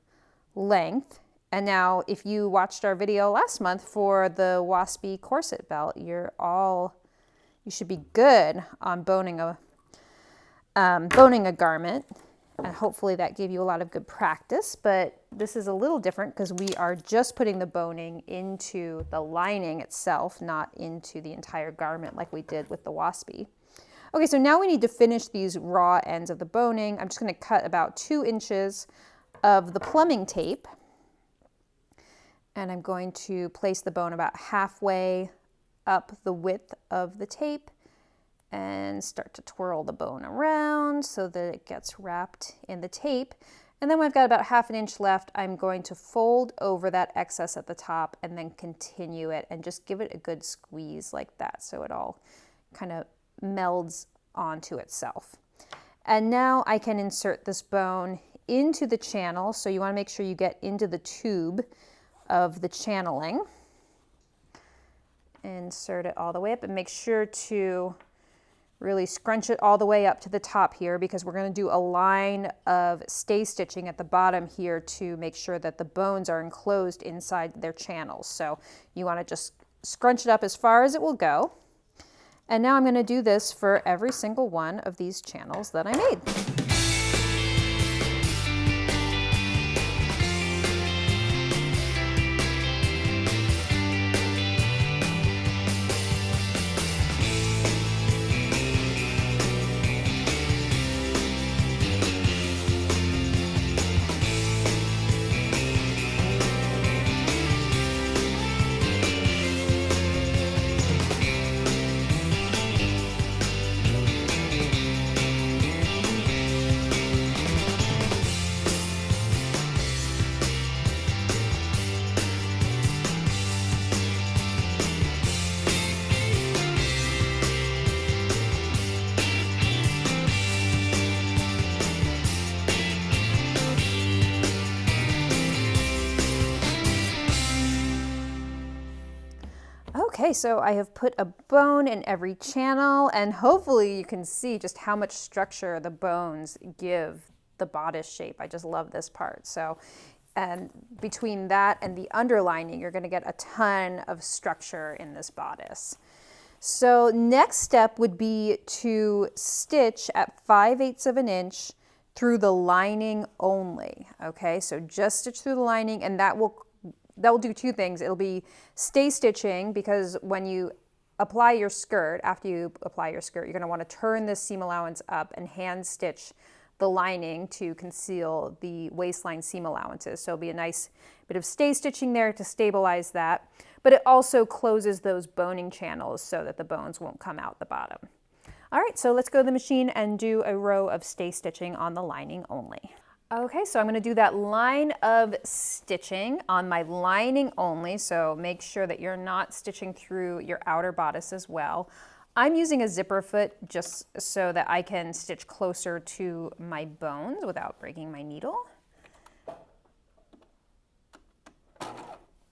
length. And now if you watched our video last month for the waspy corset belt, you should be good on boning a garment. And hopefully that gave you a lot of good practice, but this is a little different because we are just putting the boning into the lining itself, not into the entire garment like we did with the waspy. Okay, so now we need to finish these raw ends of the boning. I'm just going to cut about 2 inches of the plumbing tape, and I'm going to place the bone about halfway up the width of the tape and start to twirl the bone around so that it gets wrapped in the tape. And then when I've got about 1/2 inch left, I'm going to fold over that excess at the top and then continue it and just give it a good squeeze like that so it all kind of melds onto itself. And now I can insert this bone into the channel. So you want to make sure you get into the tube of the channeling. Insert it all the way up and make sure to really scrunch it all the way up to the top here because we're going to do a line of stay stitching at the bottom here to make sure that the bones are enclosed inside their channels. So you want to just scrunch it up as far as it will go. And now I'm going to do this for every single one of these channels that I made. Okay, so I have put a bone in every channel, and hopefully you can see just how much structure the bones give the bodice shape. I just love this part. So, and between that and the underlining, you're going to get a ton of structure in this bodice. So next step would be to stitch at 5/8 of an inch through the lining only. Okay, so just stitch through the lining, and that will do 2 things. It'll be stay stitching because when you apply your skirt, after you apply your skirt, you're going to want to turn this seam allowance up and hand stitch the lining to conceal the waistline seam allowances. So it'll be a nice bit of stay stitching there to stabilize that, but it also closes those boning channels so that the bones won't come out the bottom. All right, so let's go to the machine and do a row of stay stitching on the lining only. Okay, so I'm going to do that line of stitching on my lining only, so make sure that you're not stitching through your outer bodice as well. I'm using a zipper foot just so that I can stitch closer to my bones without breaking my needle.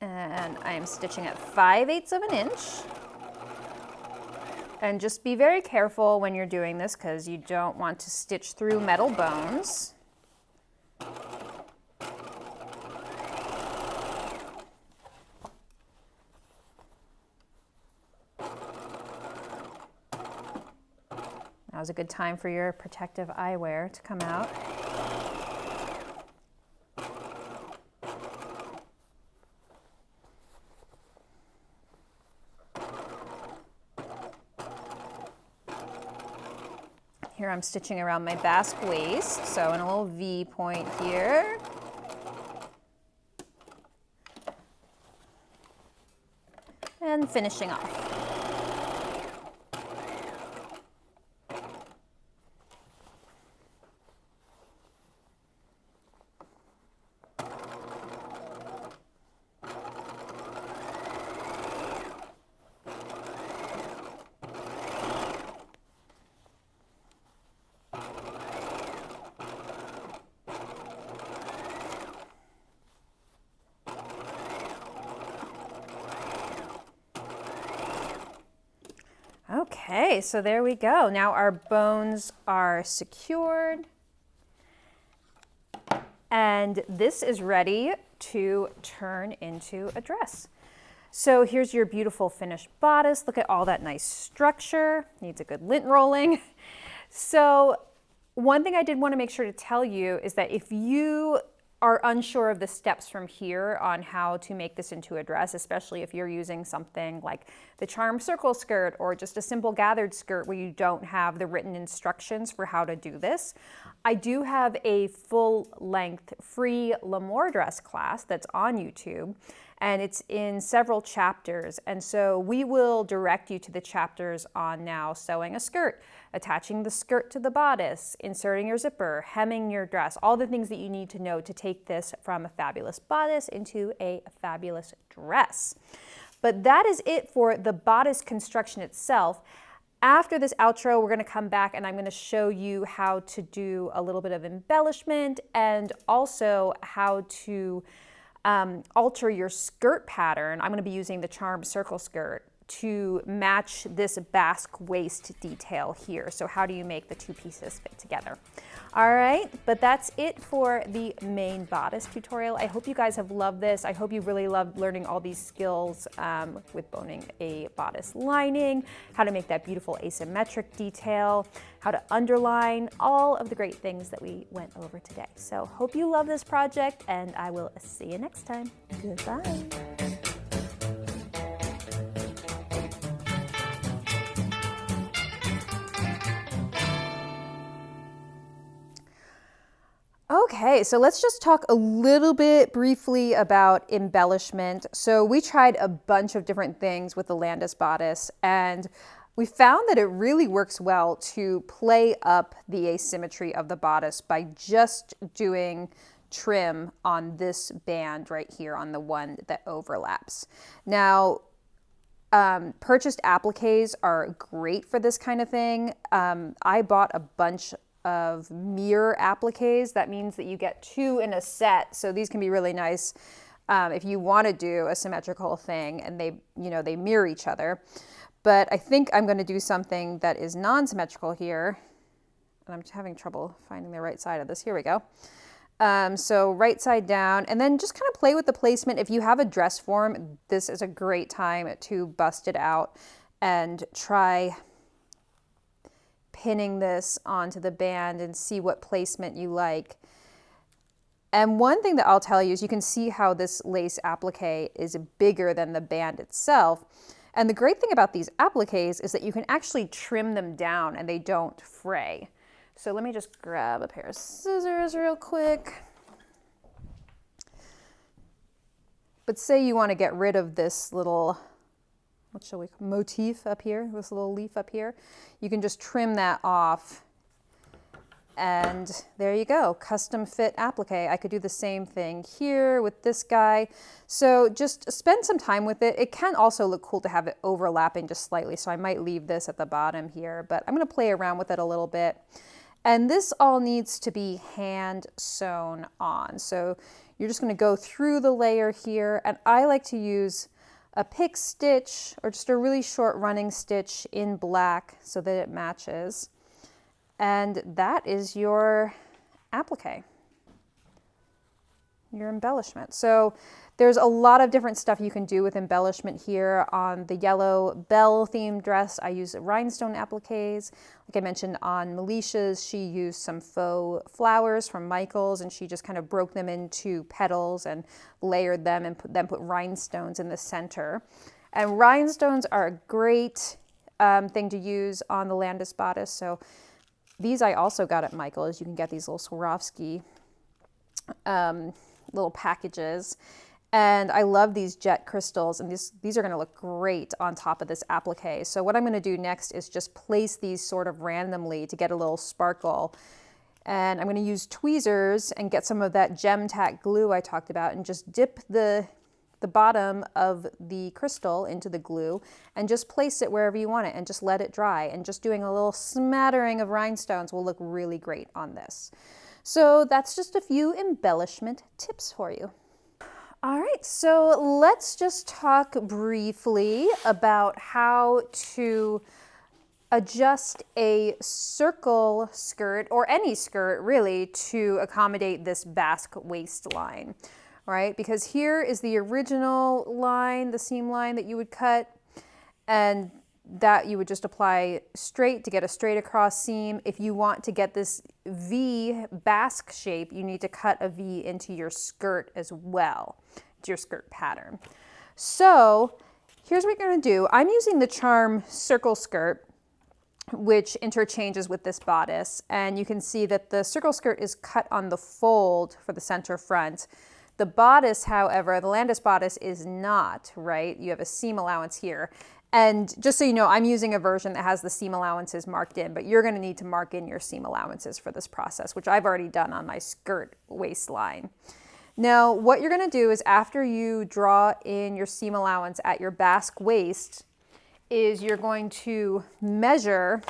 And I am stitching at 5/8 of an inch. And just be very careful when you're doing this because you don't want to stitch through metal bones. Now's a good time for your protective eyewear to come out. Here I'm stitching around my basque waist, so in a little V point here. And finishing off. Okay, so there we go. Now our bones are secured. And this is ready to turn into a dress. So here's your beautiful finished bodice. Look at all that nice structure. Needs a good lint rolling. So one thing I did want to make sure to tell you is that if you are unsure of the steps from here on how to make this into a dress, especially if you're using something like the charm circle skirt or just a simple gathered skirt where you don't have the written instructions for how to do this, I do have a full-length free L'Amour dress class that's on YouTube, and it's in several chapters. And so we will direct you to the chapters on now sewing a skirt, attaching the skirt to the bodice, inserting your zipper, hemming your dress, all the things that you need to know to take this from a fabulous bodice into a fabulous dress. But that is it for the bodice construction itself. After this outro, we're going to come back and I'm going to show you how to do a little bit of embellishment and also how to alter your skirt pattern. I'm going to be using the charm circle skirt to match this basque waist detail here. So how do you make the two pieces fit together? All right, but that's it for the main bodice tutorial. I hope you guys have loved this. I hope you really loved learning all these skills with boning a bodice lining, how to make that beautiful asymmetric detail, how to underline, all of the great things that we went over today. So hope you love this project and I will see you next time. Goodbye. Okay, so let's just talk a little bit briefly about embellishment. So we tried a bunch of different things with the Landis bodice, and we found that it really works well to play up the asymmetry of the bodice by just doing trim on this band right here on the one that overlaps. Now, purchased appliques are great for this kind of thing. I bought a bunch of mirror appliques. That means that you get two in a set. So these can be really nice if you want to do a symmetrical thing and they mirror each other. But I think I'm going to do something that is non-symmetrical here. And I'm having trouble finding the right side of this. Here we go. So right side down, and then just kind of play with the placement. If you have a dress form, this is a great time to bust it out and try pinning this onto the band and see what placement you like. And one thing that I'll tell you is you can see how this lace applique is bigger than the band itself. And the great thing about these appliques is that you can actually trim them down and they don't fray. So let me just grab a pair of scissors real quick. But say you want to get rid of this little, what shall we call motif up here, this little leaf up here. You can just trim that off. And there you go, custom fit applique. I could do the same thing here with this guy. So just spend some time with it. It can also look cool to have it overlapping just slightly. So I might leave this at the bottom here, but I'm gonna play around with it a little bit. And this all needs to be hand sewn on. So you're just going to go through the layer here, and I like to use a pick stitch or just a really short running stitch in black so that it matches. And that is your applique, your embellishment. So there's a lot of different stuff you can do with embellishment here. On the yellow bell themed dress, I use rhinestone appliques. Like I mentioned on Melicia's, she used some faux flowers from Michael's, and she just kind of broke them into petals and layered them and put rhinestones in the center. And rhinestones are a great thing to use on the Landis bodice. So these I also got at Michael's. You can get these little Swarovski little packages. And I love these jet crystals, and these are going to look great on top of this applique. So what I'm going to do next is just place these sort of randomly to get a little sparkle. And I'm going to use tweezers and get some of that gem tack glue I talked about and just dip the bottom of the crystal into the glue and just place it wherever you want it and just let it dry. And just doing a little smattering of rhinestones will look really great on this. So that's just a few embellishment tips for you. All right, so let's just talk briefly about how to adjust a circle skirt, or any skirt really, to accommodate this basque waistline, right? Because here is the original line, the seam line that you would cut, and that you would just apply straight to get a straight across seam. If you want to get this V basque shape, you need to cut a V into your skirt as well, to your skirt pattern. So here's what you're going to do. I'm using the Charm circle skirt, which interchanges with this bodice, and you can see that the circle skirt is cut on the fold for the center front. The bodice, however, the Landis bodice is not, right? You have a seam allowance here. And just so you know, I'm using a version that has the seam allowances marked in, but you're going to need to mark in your seam allowances for this process, which I've already done on my skirt waistline. Now, what you're going to do is, after you draw in your seam allowance at your basque waist, is you're going to measure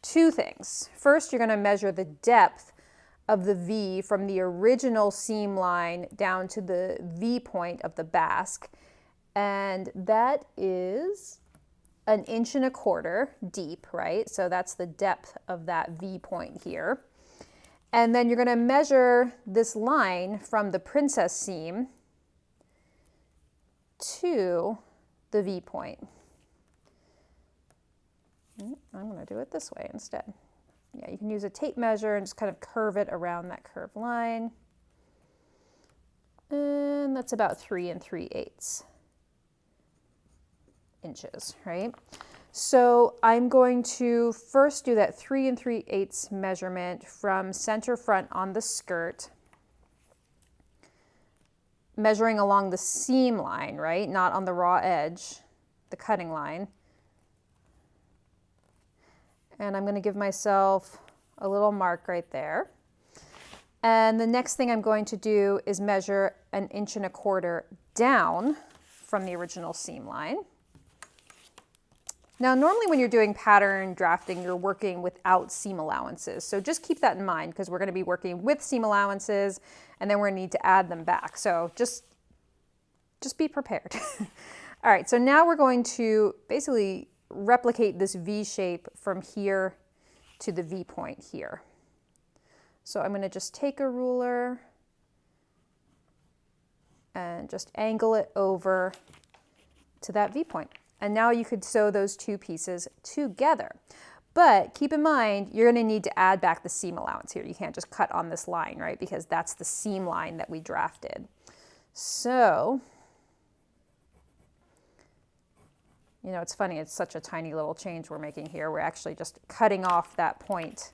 two things. First, you're going to measure the depth of the V from the original seam line down to the V point of the basque. And that is 1.25 inches deep, right? So that's the depth of that V point here. And then you're going to measure this line from the princess seam to the V point. I'm going to do it this way instead. Yeah, you can use a tape measure and just kind of curve it around that curved line. And that's about 3 3/8 inches, right? So I'm going to first do that 3 3/8 measurement from center front on the skirt, measuring along the seam line, right? Not on the raw edge, the cutting line. And I'm going to give myself a little mark right there. And the next thing I'm going to do is measure 1.25 inches down from the original seam line. Now, normally when you're doing pattern drafting, you're working without seam allowances. So just keep that in mind, because we're going to be working with seam allowances, and then we're going to need to add them back. So just be prepared. All right, so now we're going to basically replicate this V shape from here to the V point here. So I'm going to just take a ruler and just angle it over to that V point. And now you could sew those two pieces together. But keep in mind, you're going to need to add back the seam allowance here. You can't just cut on this line, right? Because that's the seam line that we drafted. So, you know, it's funny, it's such a tiny little change we're making here. We're actually just cutting off that point,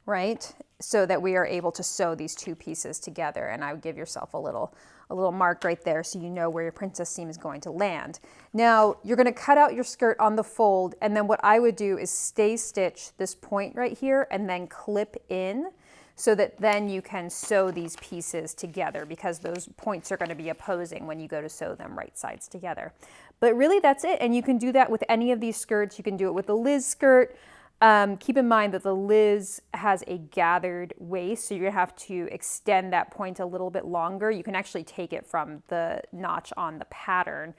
right? So that we are able to sew these two pieces together. And I would give yourself a little mark right there so you know where your princess seam is going to land. Now, you're going to cut out your skirt on the fold, and then what I would do is stay stitch this point right here and then clip in, so that then you can sew these pieces together, because those points are going to be opposing when you go to sew them right sides together. But really, that's it. And you can do that with any of these skirts. You can do it with a Liz skirt. Keep in mind that the Liz has a gathered waist, so you're gonna have to extend that point a little bit longer. You can actually take it from the notch on the pattern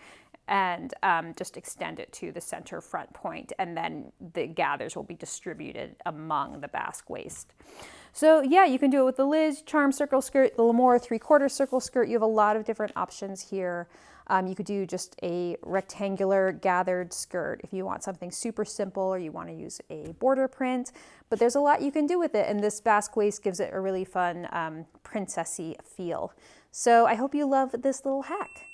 and just extend it to the center front point, and then the gathers will be distributed among the basque waist. So yeah, you can do it with the Liz, charm circle skirt, the Lemoore 3/4 circle skirt. You have a lot of different options here. You could do just a rectangular gathered skirt if you want something super simple, or you want to use a border print, but there's a lot you can do with it, and this basque waist gives it a really fun princessy feel. So I hope you love this little hack.